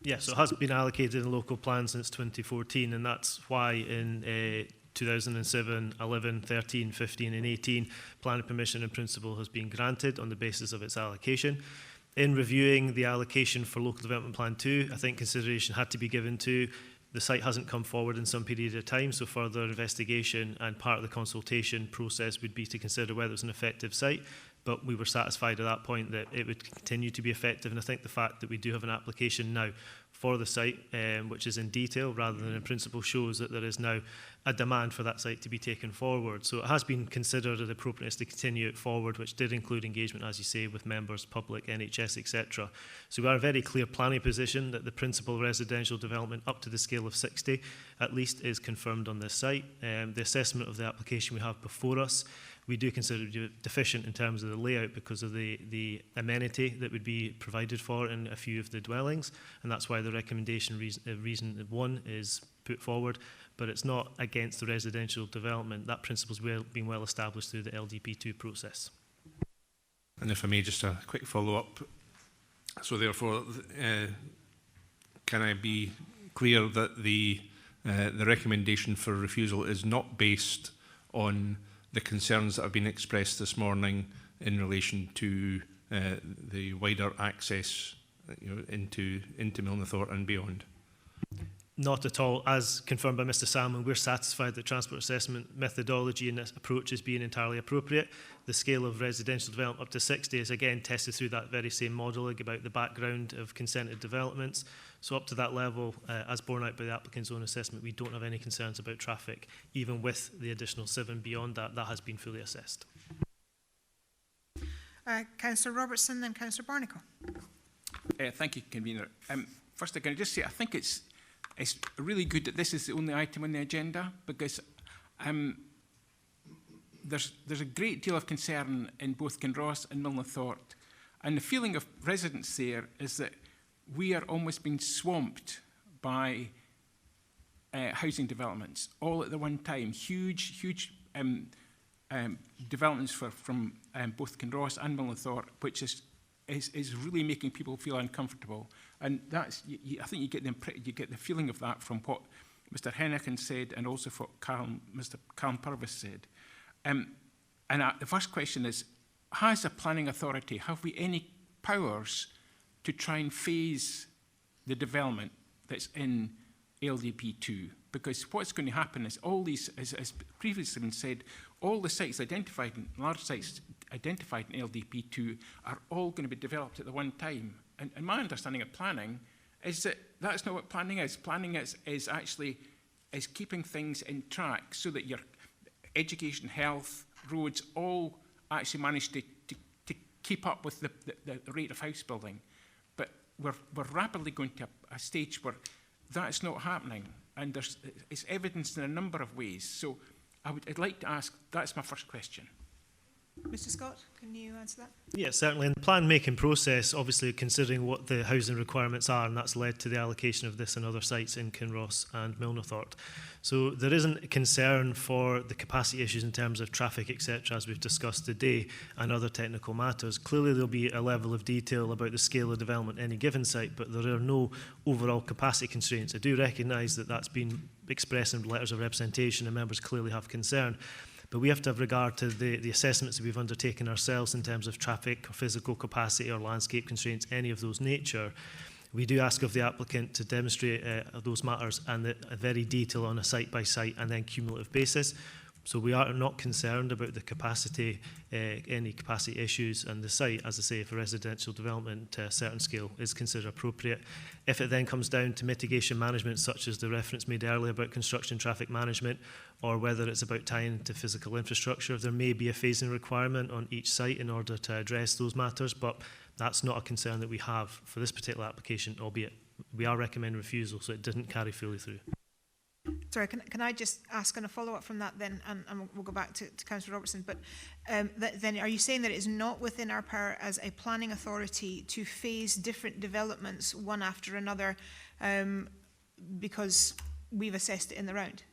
Yes, so it has been allocated in local plan since 2014, and that's why in 2007, 11, 13, 15 and 18, planning permission in principle has been granted on the basis of its allocation. In reviewing the allocation for Local Development Plan 2, I think consideration had to be given to the site hasn't come forward in some period of time, so further investigation and part of the consultation process would be to consider whether it's an effective site. But we were satisfied at that point that it would continue to be effective. And I think the fact that we do have an application now for the site, which is in detail rather than in principle, shows that there is now a demand for that site to be taken forward. So it has been considered at appropriateness to continue it forward, which did include engagement, as you say, with members, public, NHS, etc. So we are a very clear planning position that the principal residential development up to the scale of 60 at least is confirmed on this site. The assessment of the application we have before us, we do consider it deficient in terms of the layout because of the amenity that would be provided for in a few of the dwellings, and that's why the recommendation reason one is put forward, but it's not against the residential development. That principle has been well established through the LDP2 process. And if I may, just a quick follow-up. So therefore, can I be clear that the recommendation for refusal is not based on the concerns that have been expressed this morning in relation to the wider access into Milnathort and beyond? Not at all. As confirmed by Mr Salmon, we're satisfied that transport assessment methodology and this approach is being entirely appropriate. The scale of residential development up to 60 is again tested through that very same model about the background of consented developments. So up to that level, as borne out by the applicant's own assessment, we don't have any concerns about traffic. Even with the additional 7 beyond that, that has been fully assessed. Councillor Robertson, then Councillor Barnacle. Thank you, Convener. First, I can just say I think it's really good that this is the only item on the agenda, because there's a great deal of concern in both Kinross and Milnathort, and the feeling of residents there is that we are almost being swamped by housing developments all at the one time. Huge developments from both Kinross and Milnathort, which is really making people feel uncomfortable. And that's, I think you get the feeling of that from what Mr Henneken said and also what Mr Callum Purvis said. The first question is, has a planning authority, have we any powers to try and phase the development that's in LDP2? Because what's going to happen is all these, as previously been said, all the sites identified, large sites identified in LDP2 are all going to be developed at the one time. And my understanding of planning is that that's not what planning is. Planning is actually keeping things in track so that your education, health, roads all actually manage to keep up with the rate of house building. But we're rapidly going to a stage where that's not happening. And it's evidenced in a number of ways. So I'd like to ask, that's my first question. Mr Scott, can you answer that? Yeah, certainly. In the plan making process, obviously considering what the housing requirements are, and that's led to the allocation of this and other sites in Kinross and Milnathort. So there isn't a concern for the capacity issues in terms of traffic, etc., as we've discussed today, and other technical matters. Clearly there'll be a level of detail about the scale of development at any given site, but there are no overall capacity constraints. I do recognise that that's been expressed in letters of representation, and members clearly have concern. But we have to have regard to the assessments that we've undertaken ourselves in terms of traffic or physical capacity or landscape constraints, any of those nature. We do ask of the applicant to demonstrate those matters and a very detail on a site-by-site and then cumulative basis. So we are not concerned about the capacity, any capacity issues, and the site, as I say, for residential development to a certain scale is considered appropriate. If it then comes down to mitigation management, such as the reference made earlier about construction traffic management, or whether it's about tying into physical infrastructure, there may be a phasing requirement on each site in order to address those matters, but that's not a concern that we have for this particular application, albeit we are recommending refusal, so it didn't carry fully through. Sorry, can I just ask on a follow-up from that then, and we'll go back to Councillor Robertson, but then are you saying that it is not within our power as a planning authority to phase different developments one after another because we've assessed it in the round?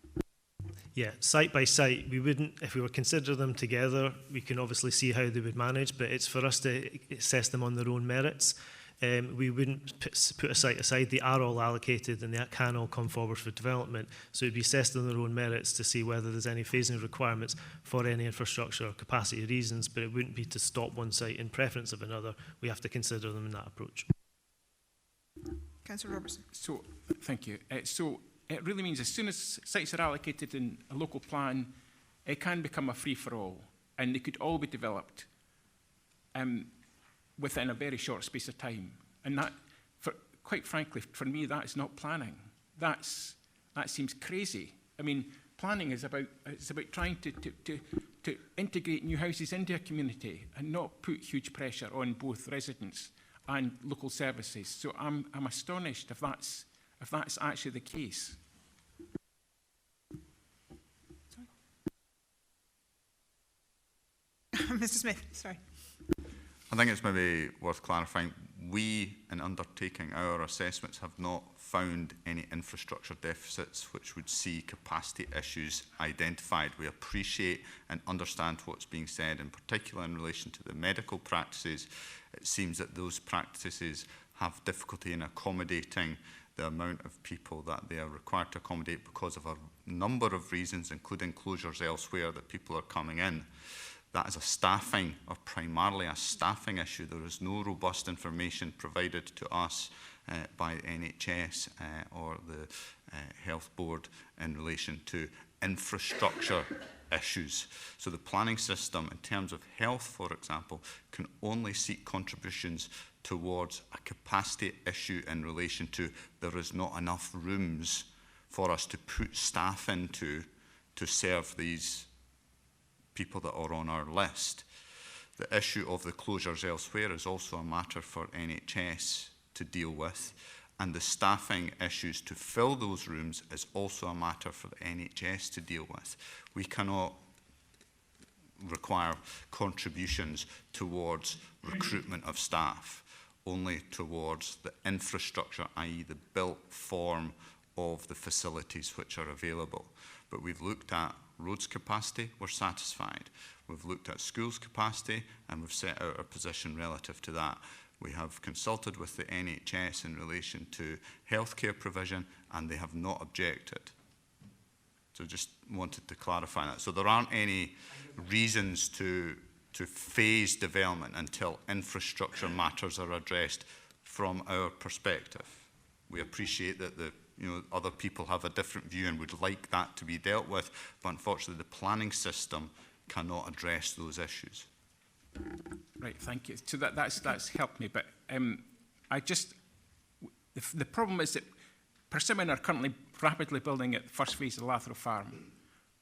Yeah, site by site, we wouldn't, if we were consider them together, we can obviously see how they would manage, but it's for us to assess them on their own merits. We wouldn't put a site aside. They are all allocated and they can all come forward for development. So it would be assessed on their own merits to see whether there's any phasing requirements for any infrastructure or capacity reasons, but it wouldn't be to stop one site in preference of another. We have to consider them in that approach. Councillor Robertson. So, thank you. So it really means as soon as sites are allocated in a local plan, it can become a free-for-all, and they could all be developed within a very short space of time. And that, quite frankly, for me, that is not planning. That seems crazy. I mean, planning is about trying to integrate new houses into a community and not put huge pressure on both residents and local services. So I'm astonished if that's actually the case. Mr. Smith, sorry. I think it's maybe worth clarifying. We, in undertaking our assessments, have not found any infrastructure deficits which would see capacity issues identified. We appreciate and understand what's being said, in particular in relation to the medical practices. It seems that those practices have difficulty in accommodating the amount of people that they are required to accommodate because of a number of reasons, including closures elsewhere that people are coming in. That is a staffing, or primarily a staffing issue. There is no robust information provided to us by NHS or the Health Board in relation to infrastructure issues. So the planning system, in terms of health, for example, can only seek contributions towards a capacity issue in relation to there is not enough rooms for us to put staff into to serve these people that are on our list. The issue of the closures elsewhere is also a matter for NHS to deal with, and the staffing issues to fill those rooms is also a matter for the NHS to deal with. We cannot require contributions towards recruitment of staff, only towards the infrastructure, i.e. the built form of the facilities which are available. But we've looked at roads capacity, we're satisfied. We've looked at schools capacity and we've set out our position relative to that. We have consulted with the NHS in relation to healthcare provision and they have not objected. So just wanted to clarify that. So there aren't any reasons to phase development until infrastructure matters are addressed from our perspective. We appreciate that other people have a different view and would like that to be dealt with, but unfortunately the planning system cannot address those issues. Right, thank you. So that's helped me, but the problem is that Persimmon are currently rapidly building at the first phase of the Lathrow Farm.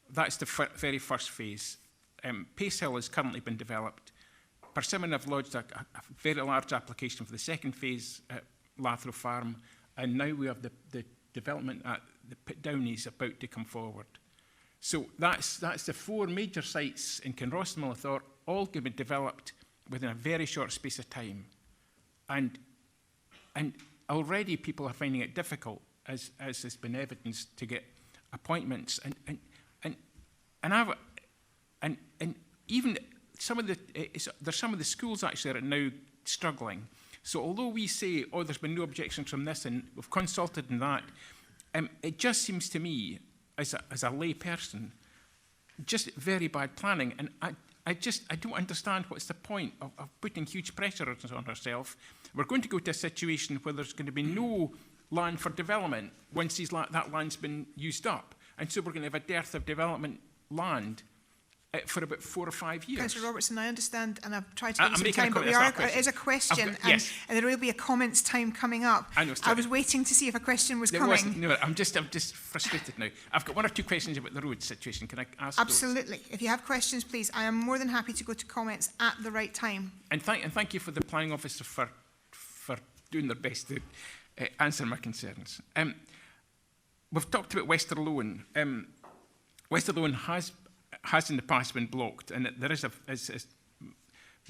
That's the very first phase. Pace Hill has currently been developed. Persimmon have lodged a very large application for the second phase at Lathrow Farm, and now we have the development at the Pit Downies about to come forward. So that's the 4 major sites in Kinross and Millithorpe, all going to be developed within a very short space of time. And already people are finding it difficult, as has been evidenced, to get appointments. And even some of there's some of the schools actually that are now struggling. So although we say, oh, there's been no objections from this, and we've consulted on that, it just seems to me, as a lay person, just very bad planning. And I don't understand what's the point of putting huge pressure on ourselves. We're going to go to a situation where there's going to be no land for development once that land's been used up. And so we're going to have a dearth of development land for about 4 or 5 years. Councillor Robertson, I understand, and I've tried to give you some making time, a but comment. it is a question, Yes. and there will be a comments time coming up. I know, I was waiting to see if a question was coming. Wasn't. No, I'm just frustrated now. I've got 1 or 2 questions about the road situation. Can I ask Absolutely. If you have questions, please, I am more than happy to go to comments at the right time. And thank you for the planning officer for doing their best to answer my concerns. We've talked about Westerloan. Westerloan has in the past been blocked, and there is as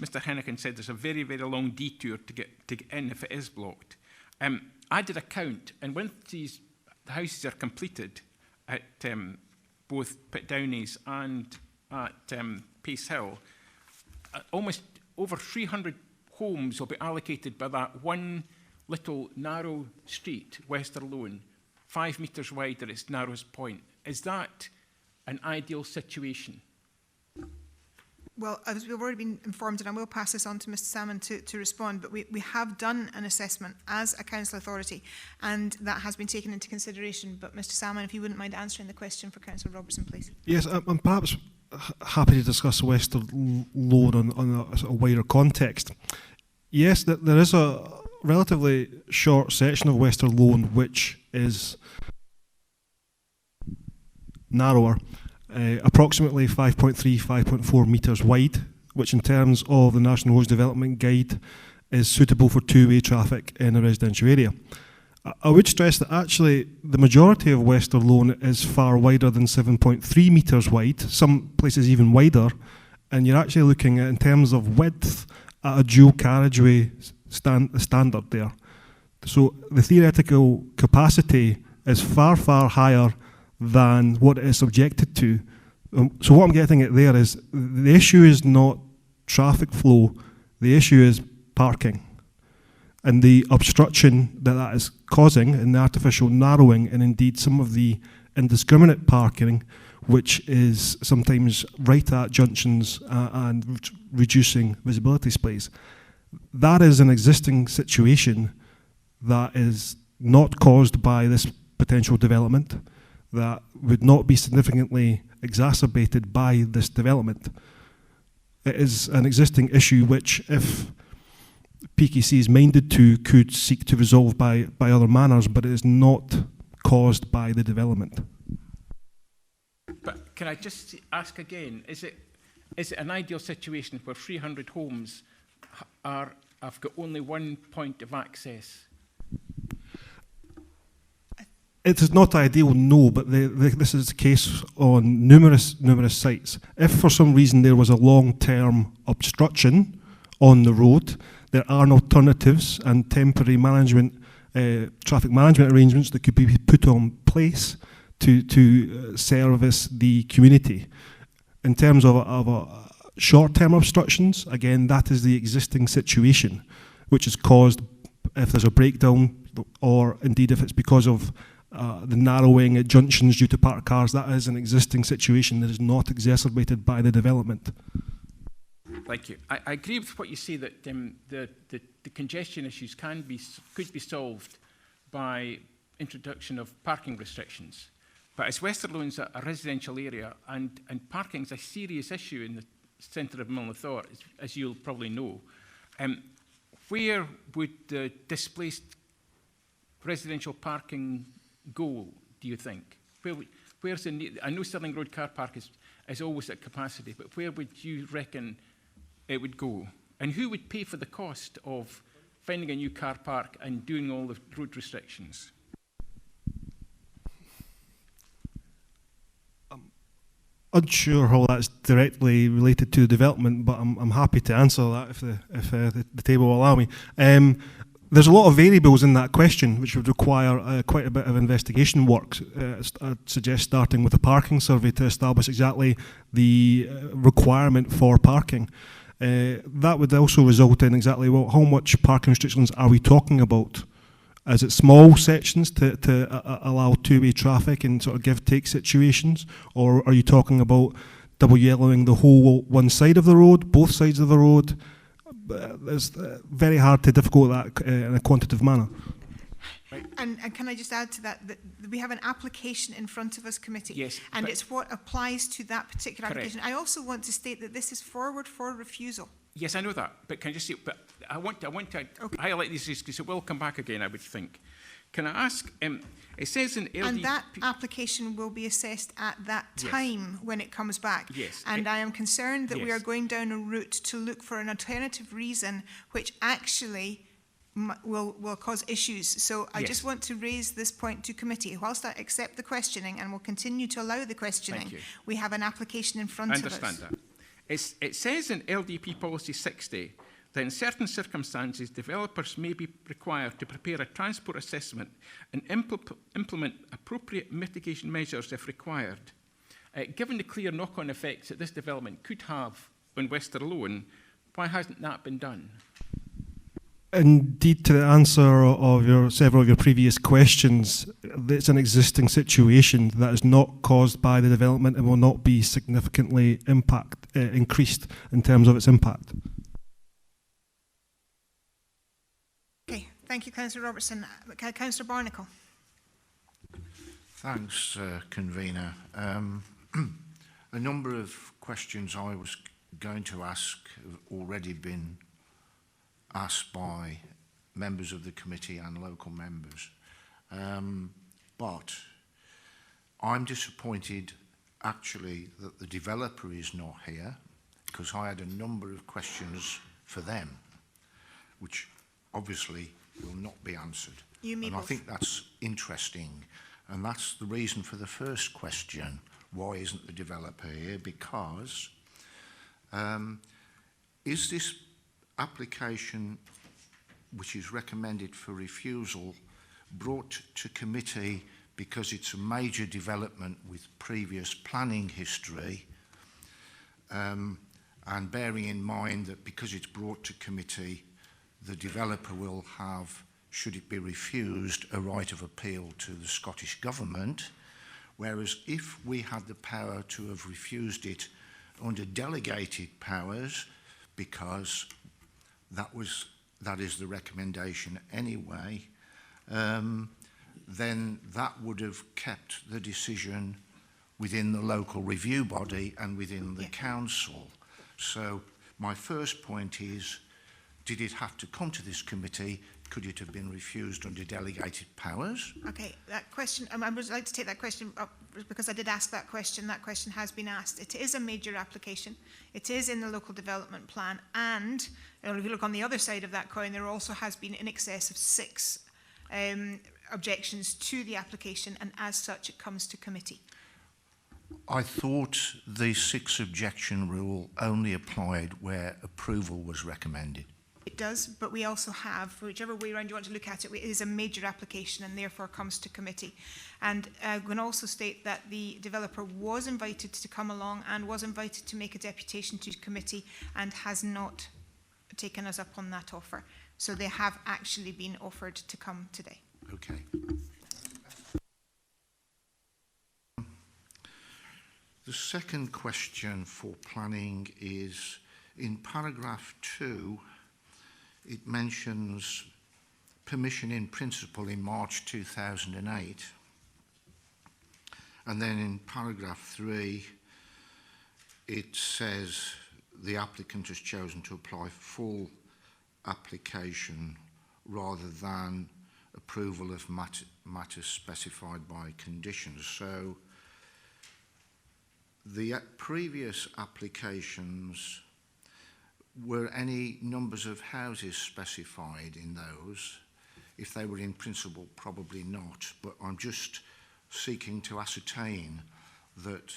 Mr. Hennigan said, there's a very, very long detour to get in if it is blocked. I did a count, and when the houses are completed at both Pitdownies and at Pace Hill, almost over 300 homes will be allocated by that one little narrow street, Westerloan, 5 metres wide at its narrowest point. Is that an ideal situation? Well, as we've already been informed, and I will pass this on to Mr Salmon to respond, but we have done an assessment as a council authority, and that has been taken into consideration. But Mr Salmon, if you wouldn't mind answering the question for Councillor Robertson, please. Yes, I'm perhaps happy to discuss Westerloan on a sort of wider context. Yes, there is a relatively short section of Westerloan which is narrower, approximately 5.3, 5.4 metres wide, which in terms of the National Roads Development Guide is suitable for two-way traffic in a residential area. I would stress that actually the majority of Westerloan is far wider than 7.3 metres wide, some places even wider, and you're actually looking at, in terms of width, at a dual carriageway standard there. So the theoretical capacity is far, far higher than what it is subjected to. So what I'm getting at there is the issue is not traffic flow, the issue is parking. And the obstruction that is causing, and the artificial narrowing, and indeed some of the indiscriminate parking, which is sometimes right at junctions and reducing visibility space. That is an existing situation that is not caused by this potential development, that would not be significantly exacerbated by this development. It is an existing issue which, if PKC is minded to, could seek to resolve by other manners, but it is not caused by the development. But can I just ask again, is it an ideal situation where 300 homes have got only one point of access? It is not ideal, no, but this is the case on numerous sites. If for some reason there was a long-term obstruction on the road, there are alternatives and temporary management, traffic management arrangements that could be put on place to service the community. In terms of a short-term obstructions, again, that is the existing situation, which is caused if there's a breakdown, or indeed if it's because of the narrowing at junctions due to parked cars. That is an existing situation that is not exacerbated by the development. Thank you. I agree with what you say, that the congestion issues could be solved by introduction of parking restrictions. But as Westerloan's a residential area, and parking is a serious issue in the centre of Millithorpe, as you'll probably know, where would the displaced residential parking go, do you think? Where's the need? I know Stirling Road car park is always at capacity, but where would you reckon it would go? And who would pay for the cost of finding a new car park and doing all the road restrictions? unsure how that's directly related to development, but I'm happy to answer that if the table will allow me. There's a lot of variables in that question which would require quite a bit of investigation work. I'd suggest starting with a parking survey to establish exactly the requirement for parking. That would also result in exactly, well, how much parking restrictions are we talking about? Is it small sections to allow two-way traffic in sort of give-take situations? Or are you talking about double yellowing the whole one side of the road, both sides of the road? It's very hard to difficult that in a quantitative manner. And can I just add to that we have an application in front of us, committee, yes, and it's what applies to that particular correct. application. I also want to state that this is forward for refusal. Yes, I know that, but can I just say, but I want to okay. Highlight these because it will come back again, I would think. Can I ask, it says in LDP... And that application will be assessed at that time, yes, when it comes back. Yes. And I am concerned that yes, we are going down a route to look for an alternative reason which actually will cause issues. So I yes, just want to raise this point to committee. Whilst I accept the questioning and will continue to allow the questioning, we have an application in front of us. I understand that. It says in LDP Policy 60 that in certain circumstances, developers may be required to prepare a transport assessment and implement appropriate mitigation measures if required. Given the clear knock-on effects that this development could have on Westerlowen, why hasn't that been done? Indeed, to the answer of several of your previous questions, it's an existing situation that is not caused by the development and will not be significantly increased in terms of its impact. Okay, thank you, Councillor Robertson. Councillor Barnacle. Thanks, Convener. A number of questions I was going to ask have already been asked by members of the committee and local members. But I'm disappointed actually that the developer is not here, because I had a number of questions for them, which obviously will not be answered. And I think that's interesting. And that's the reason for the first question. Why isn't the developer here? Because is this application which is recommended for refusal brought to committee because it's a major development with previous planning history, and bearing in mind that because it's brought to committee, the developer will have, should it be refused, a right of appeal to the Scottish Government, whereas if we had the power to have refused it under delegated powers, because that is the recommendation anyway, then that would have kept the decision within the local review body and within the council. So my first point is, did it have to come to this committee? Could it have been refused under delegated powers? Okay, that question, I would like to take that question up because I did ask that question. That question has been asked. It is a major application. It is in the local development plan, and if you look on the other side of that coin, there also has been in excess of 6 objections to the application, and as such it comes to committee. I thought the 6 objection rule only applied where approval was recommended. It does, but we also have, whichever way around you want to look at it, it is a major application and therefore comes to committee. And I can also state that the developer was invited to come along and was invited to make a deputation to committee and has not taken us up on that offer. So they have actually been offered to come today. Okay. The second question for planning is in paragraph 2, it mentions permission in principle in March 2008. And then in paragraph 3, it says the applicant has chosen to apply full application rather than approval of matters specified by conditions. So the previous applications, were any numbers of houses specified in those? If they were in principle, probably not, but I'm just seeking to ascertain that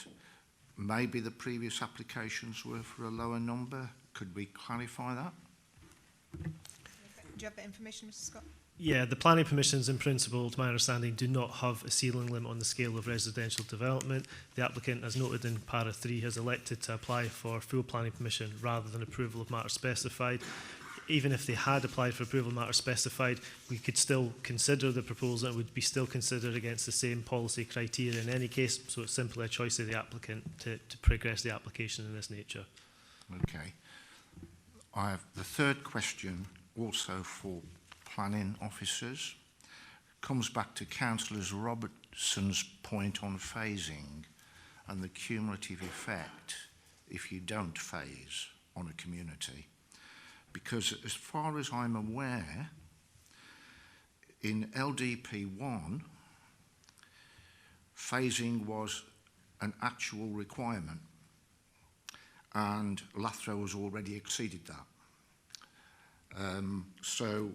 maybe the previous applications were for a lower number. Could we clarify that? Do you have that information, Mr Scott? Yeah, the planning permissions in principle, to my understanding, do not have a ceiling limit on the scale of residential development. The applicant, as noted in para 3, has elected to apply for full planning permission rather than approval of matters specified. Even if they had applied for approval of matters specified, we could still consider the proposal. It would be still considered against the same policy criteria in any case, so it's simply a choice of the applicant to progress the application in this nature. Okay. I have the third question, also for planning officers. Comes back to Councillor Robertson's point on phasing and the cumulative effect if you don't phase on a community. Because as far as I'm aware, in LDP1, phasing was an actual requirement, and Lathrow has already exceeded that. So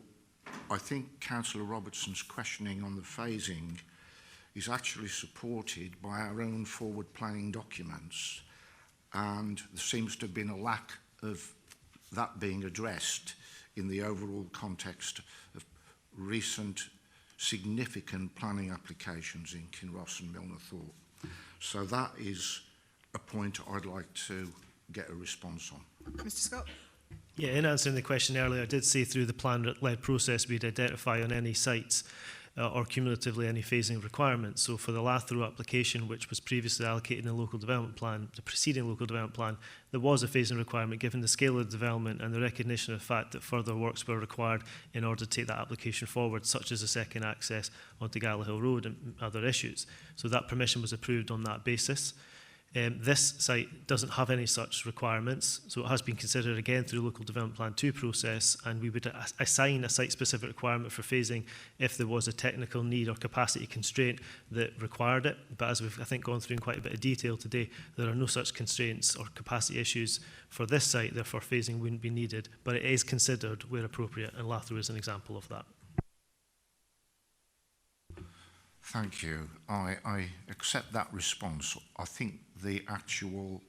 I think Councillor Robertson's questioning on the phasing is actually supported by our own forward planning documents, and there seems to have been a lack of that being addressed in the overall context of recent significant planning applications in Kinross and Milner Thorpe. So that is a point I'd like to get a response on. Mr Scott? Yeah, in answering the question earlier, I did say through the plan-led process we'd identify on any sites or cumulatively any phasing requirements. So for the Lathrow application, which was previously allocated in the local development plan, the preceding local development plan, there was a phasing requirement given the scale of the development and the recognition of the fact that further works were required in order to take that application forward, such as a second access onto Gallaghill Road and other issues. So that permission was approved on that basis. This site doesn't have any such requirements, so it has been considered again through the Local Development Plan 2 process, and we would assign a site-specific requirement for phasing if there was a technical need or capacity constraint that required it. But as we've, I think, gone through in quite a bit of detail today, there are no such constraints or capacity issues for this site, therefore phasing wouldn't be needed, but it is considered where appropriate, and Lathrow is an example of that. Thank you. I accept that response. I think the actual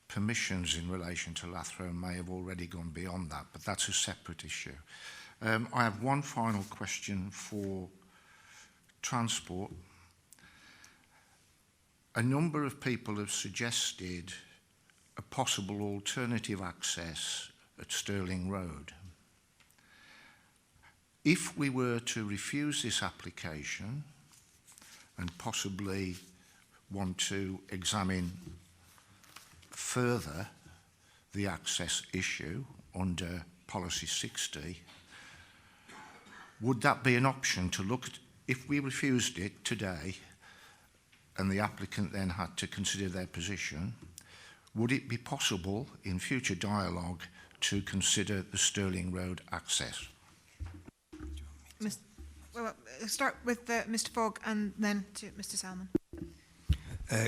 permissions in relation to Lathrow may have already gone beyond that, but that's a separate issue. I have one final question for transport. A number of people have suggested a possible alternative access at Stirling Road. If we were to refuse this application and possibly want to examine further the access issue under Policy 60, would that be an option to look at, if we refused it today and the applicant then had to consider their position, would it be possible in future dialogue to consider the Stirling Road access? Well, start with Mr Fogg and then to Mr Salmon.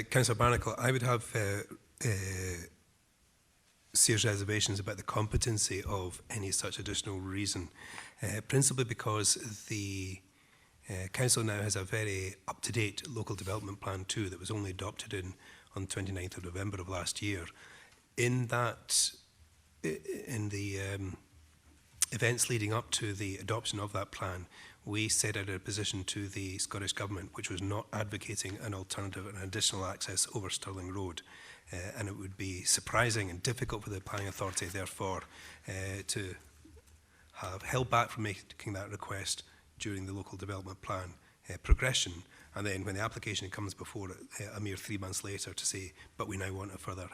Councillor Barnacle, I would have serious reservations about the competency of any such additional reason, principally because the Council now has a very up-to-date local development plan too that was only adopted on 29th of November of last year. In that, in the events leading up to the adoption of that plan, we set out a position to the Scottish Government which was not advocating an alternative and additional access over Stirling Road. And it would be surprising and difficult for the Planning Authority, therefore, to have held back from making that request during the local development plan progression. And then when the application comes before it, a mere 3 months later, to say, but we now want a further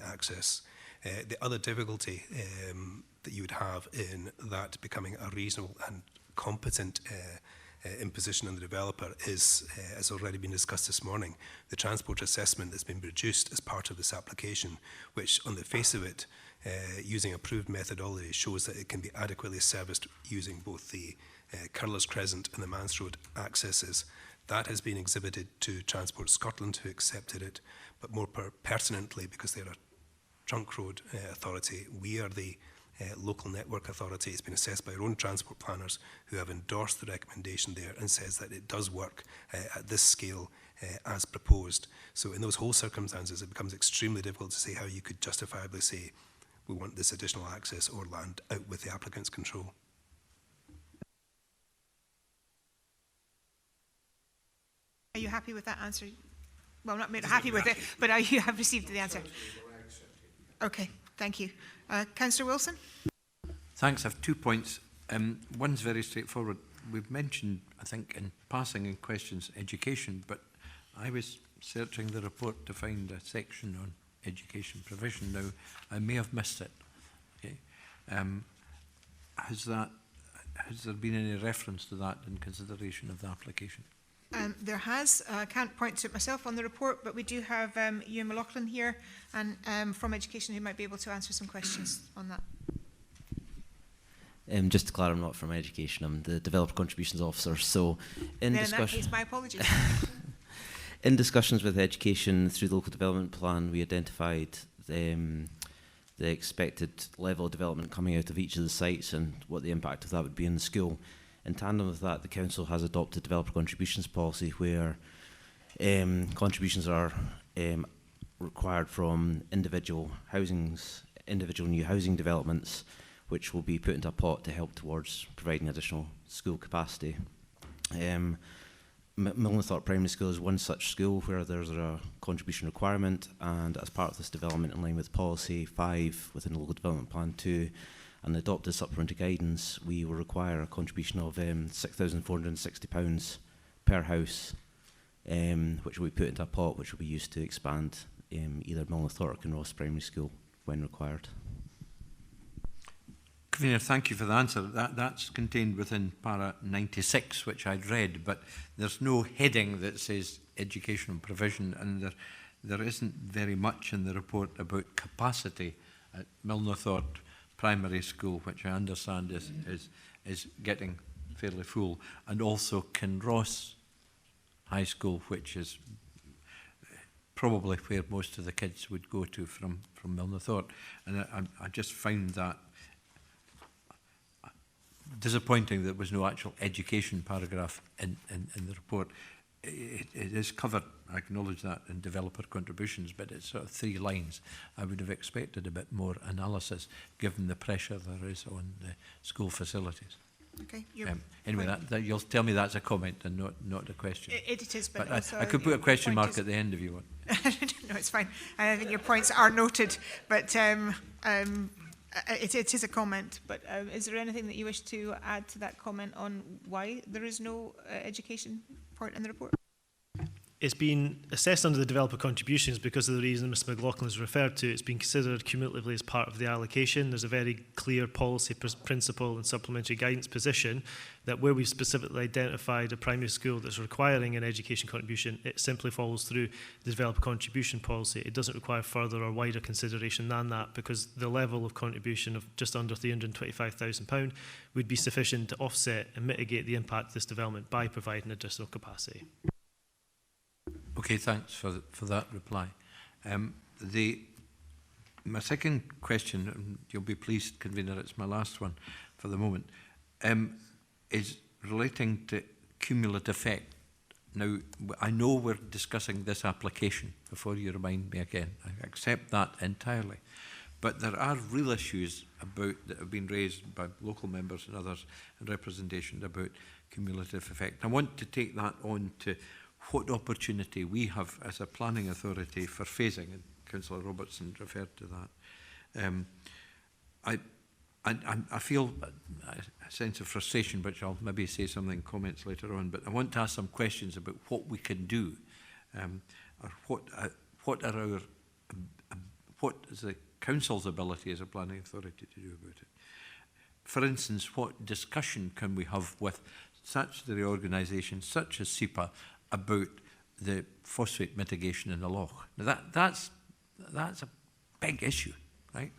access. The other difficulty that you would have in that becoming a reasonable and competent imposition on the developer is, as already been discussed this morning, the transport assessment that's been produced as part of this application, which on the face of it, using approved methodology, shows that it can be adequately serviced using both the Curlers Crescent and the Mans Road accesses. That has been exhibited to Transport Scotland, who accepted it, but more pertinently, because they're a trunk road authority, we are the local network authority. It's been assessed by our own transport planners who have endorsed the recommendation there and says that it does work at this scale as proposed. So in those whole circumstances, it becomes extremely difficult to say how you could justifiably say we want this additional access or land out with the applicant's control. Are you happy with that answer? Well, not happy with it, but are you have received the answer? Okay, thank you. Councillor Wilson? Thanks. I have 2 points. One's very straightforward. We've mentioned, I think, in passing in questions, education, but I was searching the report to find a section on education provision. Now, I may have missed it. Okay. Has there been any reference to that in consideration of the application? There has. I can't point to it myself on the report, but we do have Ewan McLaughlin here and from Education who might be able to answer some questions on that. Just to clarify, I'm not from Education, I'm the Developer Contributions Officer. So in that case, my apologies. In discussions with Education through the Local Development Plan, we identified the expected level of development coming out of each of the sites and what the impact of that would be in the school. In tandem with that, the Council has adopted Developer Contributions Policy where contributions are required from individual new housing developments, which will be put into a pot to help towards providing additional school capacity. Milnathorpe Primary School is one such school where there's a contribution requirement, and as part of this development in line with Policy 5 within the Local Development Plan 2 and adopted supplementary guidance, we will require a contribution of £6,460 per house, which will be put into a pot which will be used to expand either Milnathorpe or Kinross Primary School when required. Convener, thank you for the answer. That's contained within para 96, which I'd read, but there's no heading that says educational provision, and there isn't very much in the report about capacity at Milnathorpe Primary School, which I understand is getting fairly full, and also Kinross High School, which is probably where most of the kids would go to from Milnathorpe. And I just found that disappointing that there was no actual education paragraph in the report. It is covered, I acknowledge that, in developer contributions, but it's sort of 3 lines. I would have expected a bit more analysis given the pressure there is on the school facilities. Okay. Anyway, that you'll tell me that's a comment and not a question. It is, but also I could put a question mark at the end if you want. No, it's fine. I think your points are noted, but it is a comment. But is there anything that you wish to add to that comment on why there is no education part in the report? It's been assessed under the developer contributions because of the reason Mr McLaughlin has referred to. It's been considered cumulatively as part of the allocation. There's a very clear policy principle and supplementary guidance position that where we've specifically identified a primary school that's requiring an education contribution, it simply follows through the developer contribution policy. It doesn't require further or wider consideration than that because the level of contribution of just under £325,000 would be sufficient to offset and mitigate the impact of this development by providing additional capacity. Okay, thanks for that reply. My second question, and you'll be pleased, Convener, it's my last one for the moment, is relating to cumulative effect. Now, I know we're discussing this application before you remind me again. I accept that entirely. But there are real issues that have been raised by local members and others in representation about cumulative effect. I want to take that on to what opportunity we have as a planning authority for phasing, and Councillor Robertson referred to that. I feel a sense of frustration, which I'll maybe say something in comments later on, but I want to ask some questions about what we can do, or what is the Council's ability as a planning authority to do about it. For instance, what discussion can we have with such the organisations such as SEPA about the phosphate mitigation in the loch? Now that's a big issue, right?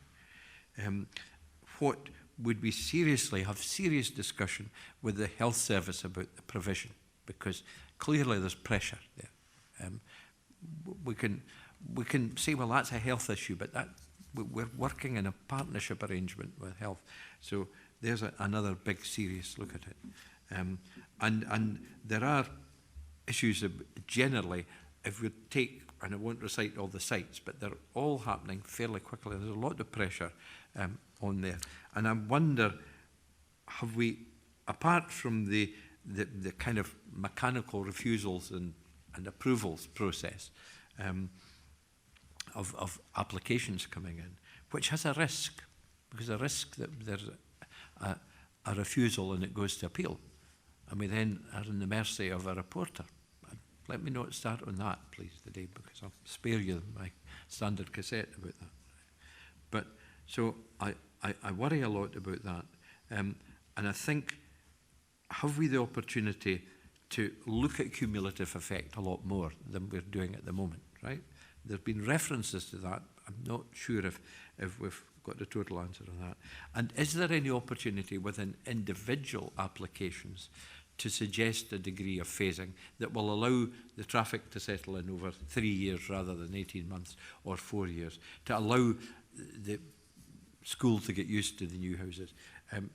What would we have serious discussion with the health service about the provision? Because clearly there's pressure there. We can say, well, that's a health issue, but we're working in a partnership arrangement with health. So there's another big serious look at it. And there are issues generally, if we take, and I won't recite all the sites, but they're all happening fairly quickly. There's a lot of pressure on there. And I wonder, have we, apart from the kind of mechanical refusals and approvals process of applications coming in, which has a risk, because a risk that there's a refusal and it goes to appeal, and we then are in the mercy of a reporter. Let me not start on that, please, today, because I'll spare you my standard cassette about that. But so I worry a lot about that, and I think, have we the opportunity to look at cumulative effect a lot more than we're doing at the moment, right? There have been references to that. I'm not sure if we've got the total answer on that. And is there any opportunity within individual applications to suggest a degree of phasing that will allow the traffic to settle in over 3 years rather than 18 months or 4 years, to allow the school to get used to the new houses?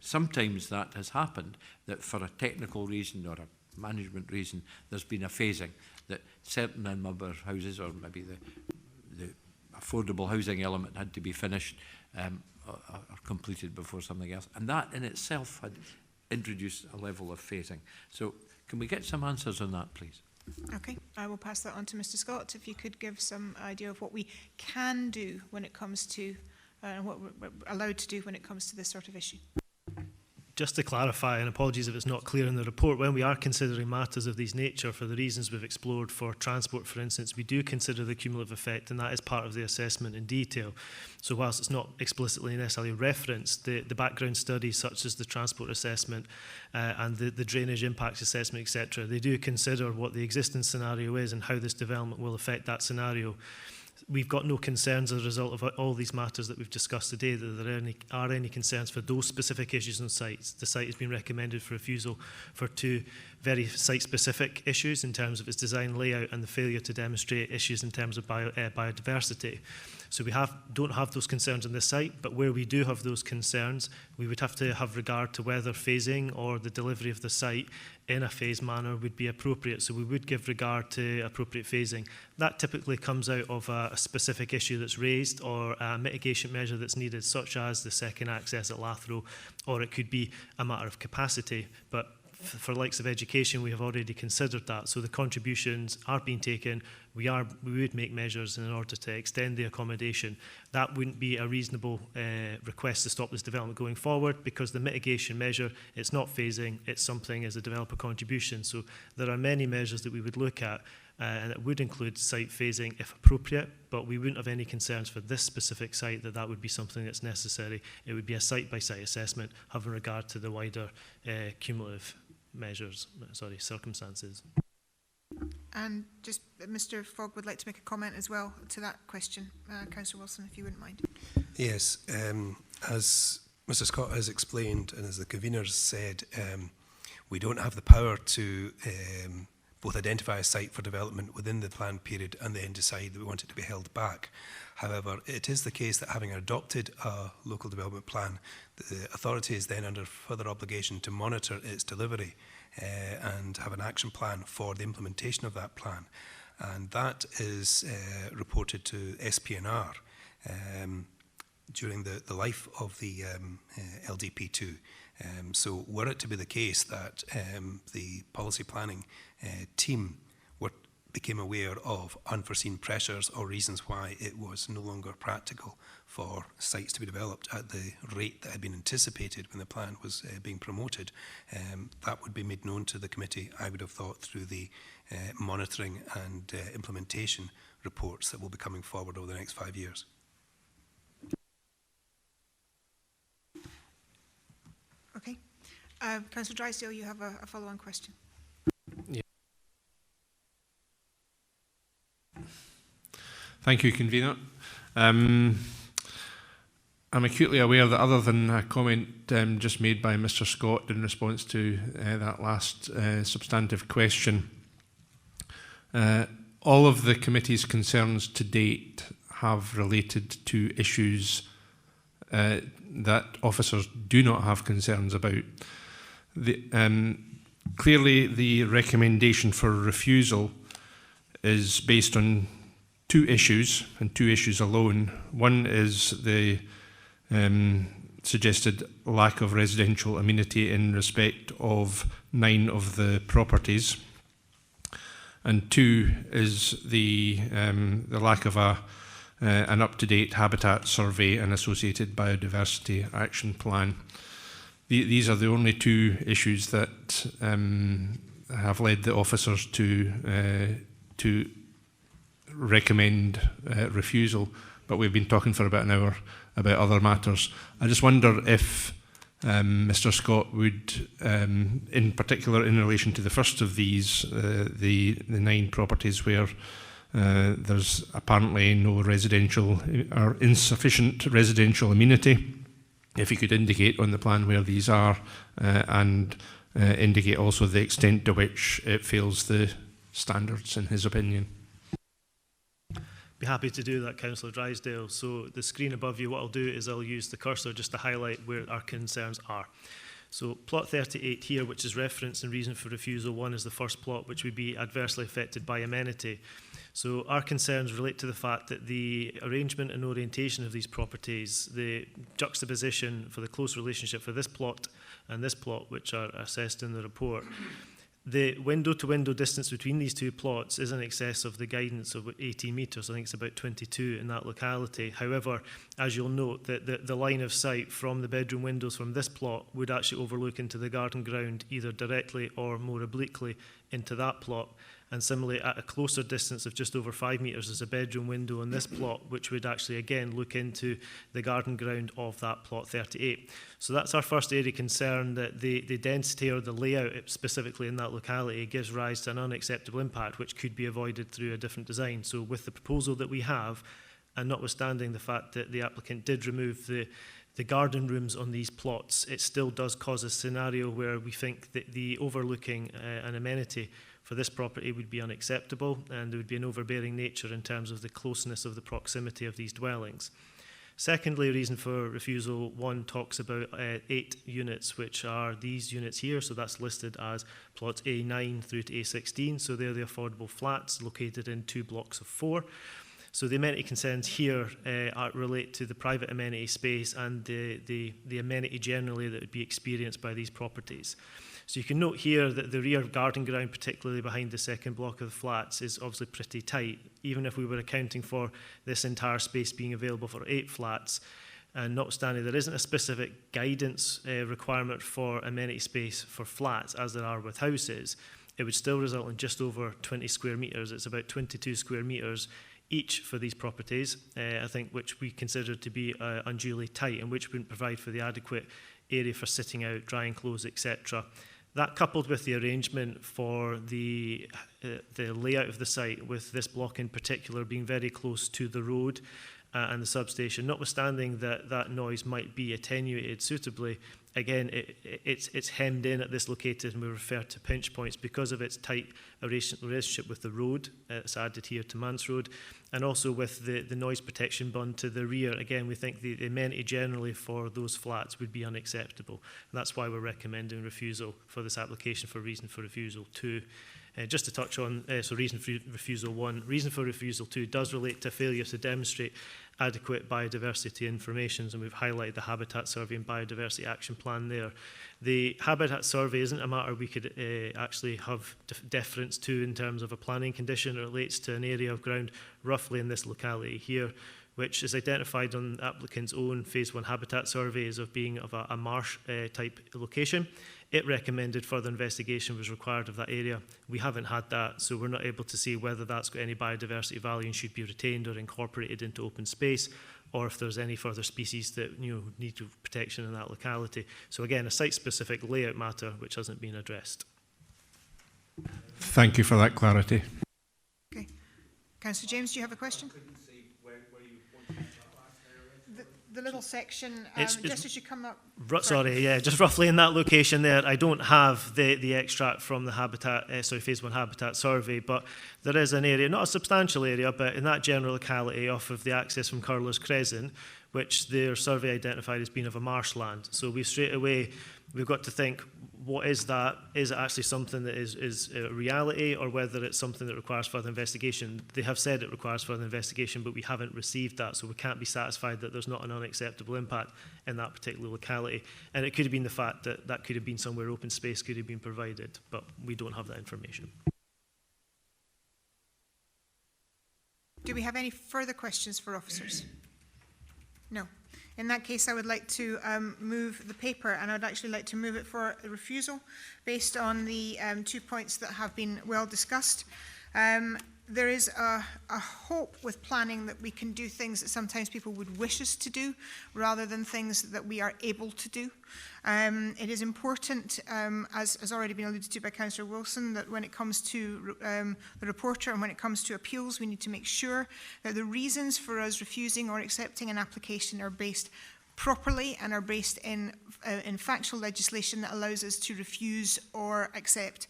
Sometimes that has happened, that for a technical reason or a management reason, there's been a phasing, that certain number of houses, or maybe the affordable housing element, had to be finished or completed before something else. And that in itself had introduced a level of phasing. So can we get some answers on that, please? Okay, I will pass that on to Mr. Scott. If you could give some idea of what we can do when it comes to, what we're allowed to do when it comes to this sort of issue. Just to clarify, and apologies if it's not clear in the report, when we are considering matters of these nature, for the reasons we've explored for transport, for instance, we do consider the cumulative effect, and that is part of the assessment in detail. So whilst it's not explicitly necessarily referenced, the background studies such as the transport assessment and the drainage impacts assessment, etc., they do consider what the existing scenario is and how this development will affect that scenario. We've got no concerns as a result of all these matters that we've discussed today that there are any concerns for those specific issues on sites. The site has been recommended for refusal for 2 very site-specific issues in terms of its design layout and the failure to demonstrate issues in terms of biodiversity. So we don't have those concerns on this site, but where we do have those concerns, we would have to have regard to whether phasing or the delivery of the site in a phased manner would be appropriate. So we would give regard to appropriate phasing. That typically comes out of a specific issue that's raised or a mitigation measure that's needed, such as the second access at Lathrow, or it could be a matter of capacity. But for likes of education, we have already considered that. So the contributions are being taken. We would make measures in order to extend the accommodation. That wouldn't be a reasonable request to stop this development going forward, because the mitigation measure, it's not phasing, it's something as a developer contribution. So there are many measures that we would look at, and it would include site phasing if appropriate, but we wouldn't have any concerns for this specific site that would be something that's necessary. It would be a site-by-site assessment having regard to the wider cumulative circumstances. And just Mr. Fogg would like to make a comment as well to that question. Councillor Wilson, if you wouldn't mind. Yes, as Mr. Scott has explained and as the conveners said, we don't have the power to both identify a site for development within the planned period and then decide that we want it to be held back. However, it is the case that having adopted a local development plan, the authority is then under further obligation to monitor its delivery and have an action plan for the implementation of that plan. And that is reported to SPNR during the life of the LDP2. So were it to be the case that the policy planning team became aware of unforeseen pressures or reasons why it was no longer practical for sites to be developed at the rate that had been anticipated when the plan was being promoted, that would be made known to the committee, I would have thought, through the monitoring and implementation reports that will be coming forward over the next 5 years. Okay. Councillor Drysdale, you have a follow-on question. Yeah. Thank you, Convener. I'm acutely aware that other than a comment just made by Mr. Scott in response to that last substantive question, all of the committee's concerns to date have related to issues that officers do not have concerns about. Clearly, the recommendation for refusal is based on two issues, and two issues alone. One is the suggested lack of residential amenity in respect of 9 of the properties. And two is the lack of an up-to-date habitat survey and associated biodiversity action plan. These are the only two issues that have led the officers to recommend refusal, but we've been talking for about an hour about other matters. I just wonder if Mr. Scott would, in particular in relation to the first of these, the 9 properties where there's apparently no residential or insufficient residential amenity, if you could indicate on the plan where these are and indicate also the extent to which it fails the standards in his opinion. Be happy to do that, Councillor Drysdale. So the screen above you, what I'll do is I'll use the cursor just to highlight where our concerns are. So plot 38 here, which is reference and reason for refusal 1, is the first plot, which would be adversely affected by amenity. So our concerns relate to the fact that the arrangement and orientation of these properties, the juxtaposition for the close relationship for this plot and this plot, which are assessed in the report, the window-to-window distance between these two plots is in excess of the guidance of 18 metres. I think it's about 22 in that locality. However, as you'll note, the line of sight from the bedroom windows from this plot would actually overlook into the garden ground, either directly or more obliquely into that plot. And similarly, at a closer distance of just over 5 metres is a bedroom window on this plot, which would actually again look into the garden ground of that plot 38. So that's our first area of concern, that the density or the layout specifically in that locality gives rise to an unacceptable impact, which could be avoided through a different design. So with the proposal that we have, and notwithstanding the fact that the applicant did remove the garden rooms on these plots, it still does cause a scenario where we think that the overlooking an amenity for this property would be unacceptable, and there would be an overbearing nature in terms of the closeness of the proximity of these dwellings. Secondly, reason for refusal 1 talks about 8 units, which are these units here. So that's listed as plots A9 through to A16. So they're the affordable flats located in 2 blocks of 4. So the amenity concerns here relate to the private amenity space and the amenity generally that would be experienced by these properties. So you can note here that the rear garden ground, particularly behind the second block of the flats, is obviously pretty tight. Even if we were accounting for this entire space being available for 8 flats, and notwithstanding there isn't a specific guidance requirement for amenity space for flats as there are with houses, it would still result in just over 20 square metres. It's about 22 square metres each for these properties, I think, which we consider to be unduly tight and which wouldn't provide for the adequate area for sitting out, drying clothes, etc. That, coupled with the arrangement for the layout of the site, with this block in particular being very close to the road and the substation, notwithstanding that noise might be attenuated suitably, again, it's hemmed in at this location, and we refer to pinch points because of its tight relationship with the road. It's added here to Mance Road, and also with the noise protection bund to the rear. Again, we think the amenity generally for those flats would be unacceptable. And that's why we're recommending refusal for this application for reason for refusal 2. Just to touch on, so reason for refusal 1. Reason for refusal 2 does relate to failure to demonstrate adequate biodiversity information, and we've highlighted the Habitat Survey and Biodiversity Action Plan there. The Habitat Survey isn't a matter we could actually have deference to in terms of a planning condition. It relates to an area of ground roughly in this locality here, which is identified on the applicant's own Phase 1 Habitat Survey as of being of a marsh type location. It recommended further investigation was required of that area. We haven't had that, so we're not able to see whether that's got any biodiversity value and should be retained or incorporated into open space, or if there's any further species that need protection in that locality. So again, a site-specific layout matter which hasn't been addressed. Thank you for that clarity. Okay. Councillor James, do you have a question? The little section, just as you come up... Sorry, yeah, just roughly in that location there. I don't have the extract from the Phase 1 Habitat Survey, but there is an area, not a substantial area, but in that general locality off of the access from Curler's Crescent, which their survey identified as being of a marshland. So we've straight away we've got to think, what is that? Is it actually something that is a reality, or whether it's something that requires further investigation? They have said it requires further investigation, but we haven't received that, so we can't be satisfied that there's not an unacceptable impact in that particular locality. And it could have been the fact that that could have been somewhere open space could have been provided, but we don't have that information. Do we have any further questions for officers? No. In that case, I would like to move the paper, and I'd actually like to move it for a refusal based on the 2 points that have been well discussed. There is a hope with planning that we can do things that sometimes people would wish us to do rather than things that we are able to do. It is important, as has already been alluded to by Councillor Wilson, that when it comes to the reporter and when it comes to appeals, we need to make sure that the reasons for us refusing or accepting an application are based properly and are based in factual legislation that allows us to refuse or accept.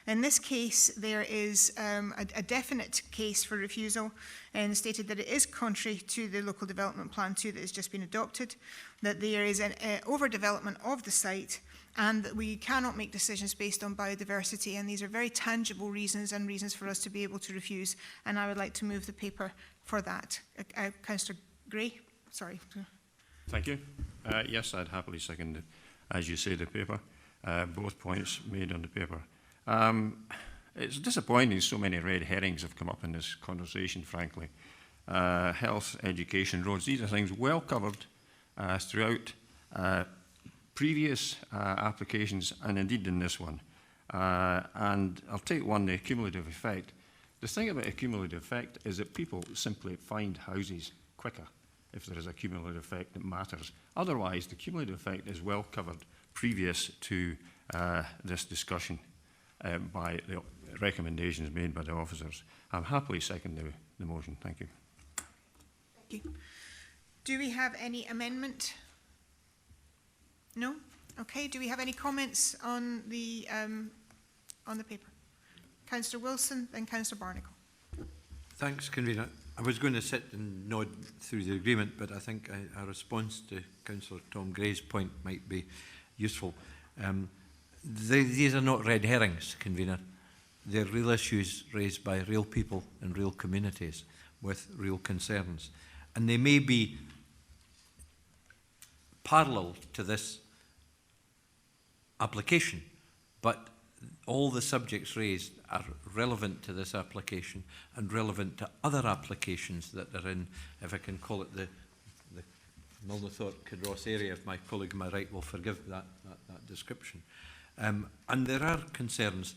In this case, there is a definite case for refusal, and stated that it is contrary to the Local Development Plan 2 that has just been adopted, that there is an overdevelopment of the site, and that we cannot make decisions based on biodiversity, and these are very tangible reasons and reasons for us to be able to refuse, and I would like to move the paper for that. Councillor Gray, sorry. Thank you. Yes, I'd happily second it, as you say, the paper, both points made on the paper. It's disappointing so many red herrings have come up in this conversation, frankly. Health, education, roads, these are things well covered throughout previous applications and indeed in this one. And I'll take one, the cumulative effect. The thing about a cumulative effect is that people simply find houses quicker if there is a cumulative effect that matters. Otherwise, the cumulative effect is well covered previous to this discussion. By the recommendations made by the officers. I'm happily second the motion. Thank you. Thank you. Do we have any amendment? No? Okay. Do we have any comments on the paper? Councillor Wilson, then Councillor Barnacle. Thanks, Convener. I was going to sit and nod through the agreement, but I think a response to Councillor Tom Gray's point might be useful. These are not red herrings, Convener. They're real issues raised by real people in real communities with real concerns. And they may be parallel to this application, but all the subjects raised are relevant to this application and relevant to other applications that are in, if I can call it the Milnathorpe Kinross area, if my colleague on my right will forgive that description. And there are concerns.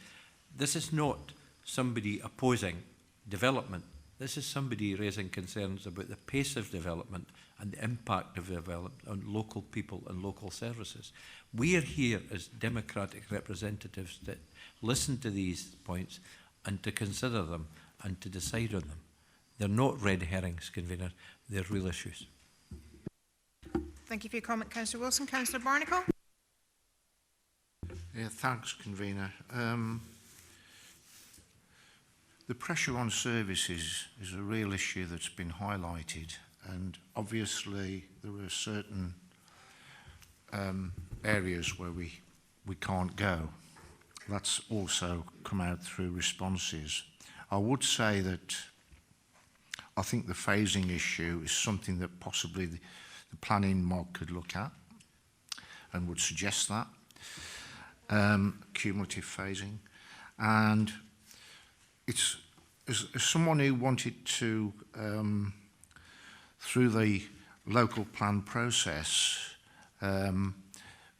This is not somebody opposing development. This is somebody raising concerns about the pace of development and the impact of development on local people and local services. We are here as democratic representatives that listen to these points and to consider them and to decide on them. They're not red herrings, Convener. They're real issues. Thank you for your comment, Councillor Wilson. Councillor Barnacle. Yeah, thanks, Convener. The pressure on services is a real issue that's been highlighted, and obviously there are certain areas where we can't go. That's also come out through responses. I would say that I think the phasing issue is something that possibly the planning mod could look at and would suggest that. Cumulative phasing, and it's as someone who wanted to through the local plan process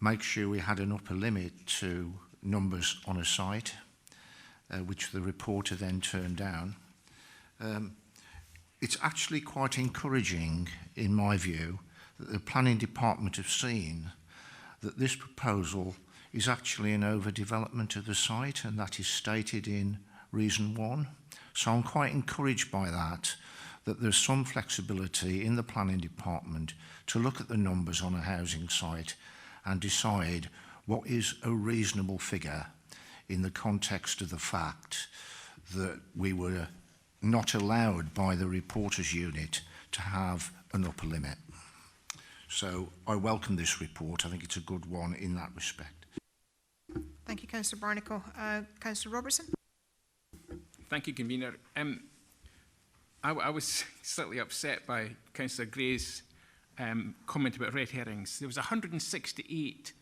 make sure we had an upper limit to numbers on a site, which the reporter then turned down. It's actually quite encouraging, in my view, that the planning department have seen that this proposal is actually an overdevelopment of the site, and that is stated in reason 1. So I'm quite encouraged by that there's some flexibility in the planning department to look at the numbers on a housing site and decide what is a reasonable figure in the context of the fact that we were not allowed by the reporters unit to have an upper limit. So I welcome this report. I think it's a good one in that respect. Thank you, Councillor Barnacle. Councillor Robertson? Thank you, Convener. I was slightly upset by Councillor Gray's comment about red herrings. There was 168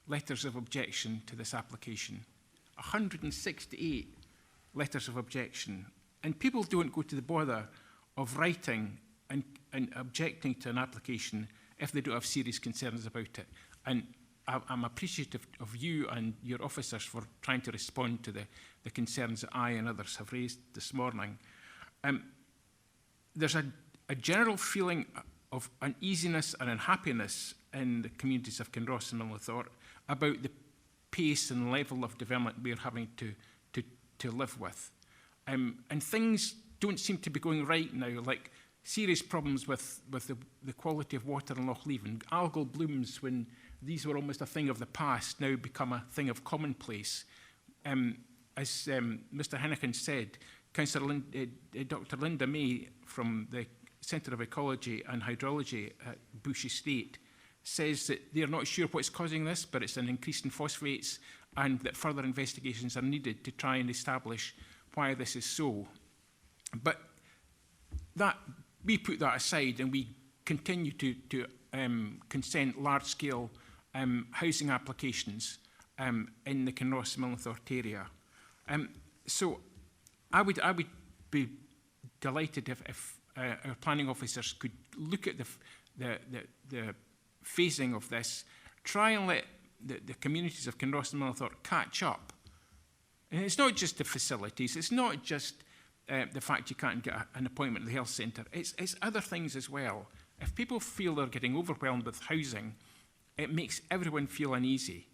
letters of objection to this application. 168 letters of objection. And people don't go to the bother of writing and objecting to an application if they don't have serious concerns about it. And I'm appreciative of you and your officers for trying to respond to the concerns that I and others have raised this morning. There's a general feeling of uneasiness and unhappiness in the communities of Kinross and Millithorpe about the pace and level of development we're having to live with. And things don't seem to be going right now, like serious problems with the quality of water in Loch Leven. Algal blooms, when these were almost a thing of the past, now become a thing of commonplace. As Mr Hennigan said, Dr Linda May from the Centre of Ecology and Hydrology at Bush Estate says that they're not sure what's causing this, but it's an increase in phosphates and that further investigations are needed to try and establish why this is so. But we put that aside and we continue to consent large-scale housing applications in the Kinross Millithorpe area. So I would be delighted if our planning officers could look at the phasing of this, try and let the communities of Kinross and Millithorpe catch up. And it's not just the facilities, it's not just the fact you can't get an appointment at the health centre, it's other things as well. If people feel they're getting overwhelmed with housing, it makes everyone feel uneasy.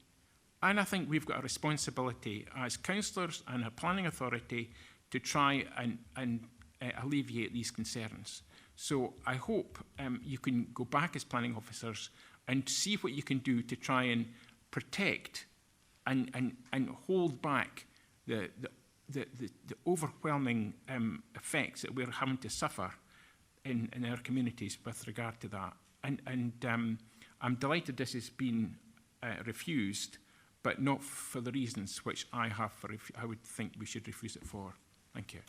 And I think we've got a responsibility as councillors and a planning authority to try and alleviate these concerns. So I hope you can go back as planning officers and see what you can do to try and protect and hold back the overwhelming effects that we're having to suffer in our communities with regard to that. And I'm delighted this has been refused, but not for the reasons which I would think we should refuse it for. Thank you.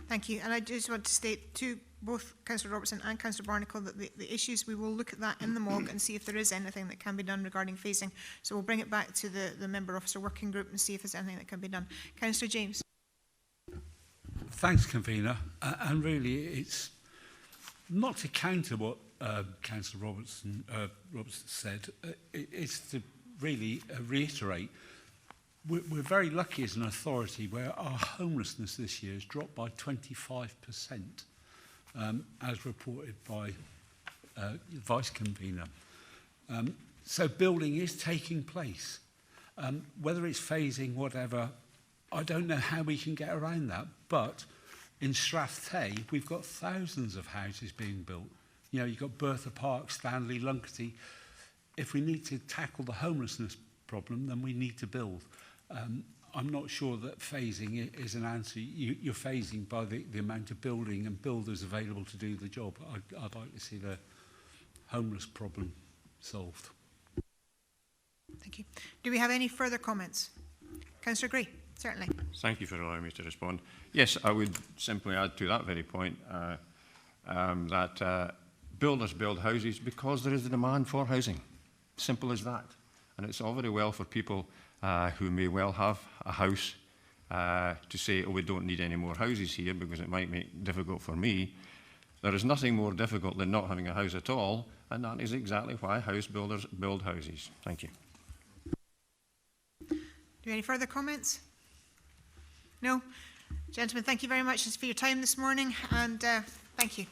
Thank you. And I just want to state to both Councillor Robertson and Councillor Barnacle that the issues, we will look at that in the MOG and see if there is anything that can be done regarding phasing. So we'll bring it back to the Member Officer Working Group and see if there's anything that can be done. Councillor James. Thanks, Convener. And really, it's not to counter what Councillor Robertson said. It's to really reiterate we're very lucky as an authority where our homelessness this year has dropped by 25%, as reported by Vice Convener. So building is taking place. Whether it's phasing, whatever, I don't know how we can get around that. But in Strath Tay, we've got thousands of houses being built. You know, you've got Bertha Park, Stanley, Lunkerty. If we need to tackle the homelessness problem, then we need to build. I'm not sure that phasing is an answer. You're phasing by the amount of building and builders available to do the job. I'd like to see the homeless problem solved. Thank you. Do we have any further comments? Councillor Gray, certainly. Thank you for allowing me to respond. Yes, I would simply add to that very point that builders build houses because there is a demand for housing. Simple as that. And it's all very well for people who may well have a house to say, oh, we don't need any more houses here because it might make it difficult for me. There is nothing more difficult than not having a house at all, and that is exactly why house builders build houses. Thank you. Do you have any further comments? No? Gentlemen, thank you very much for your time this morning, and thank you.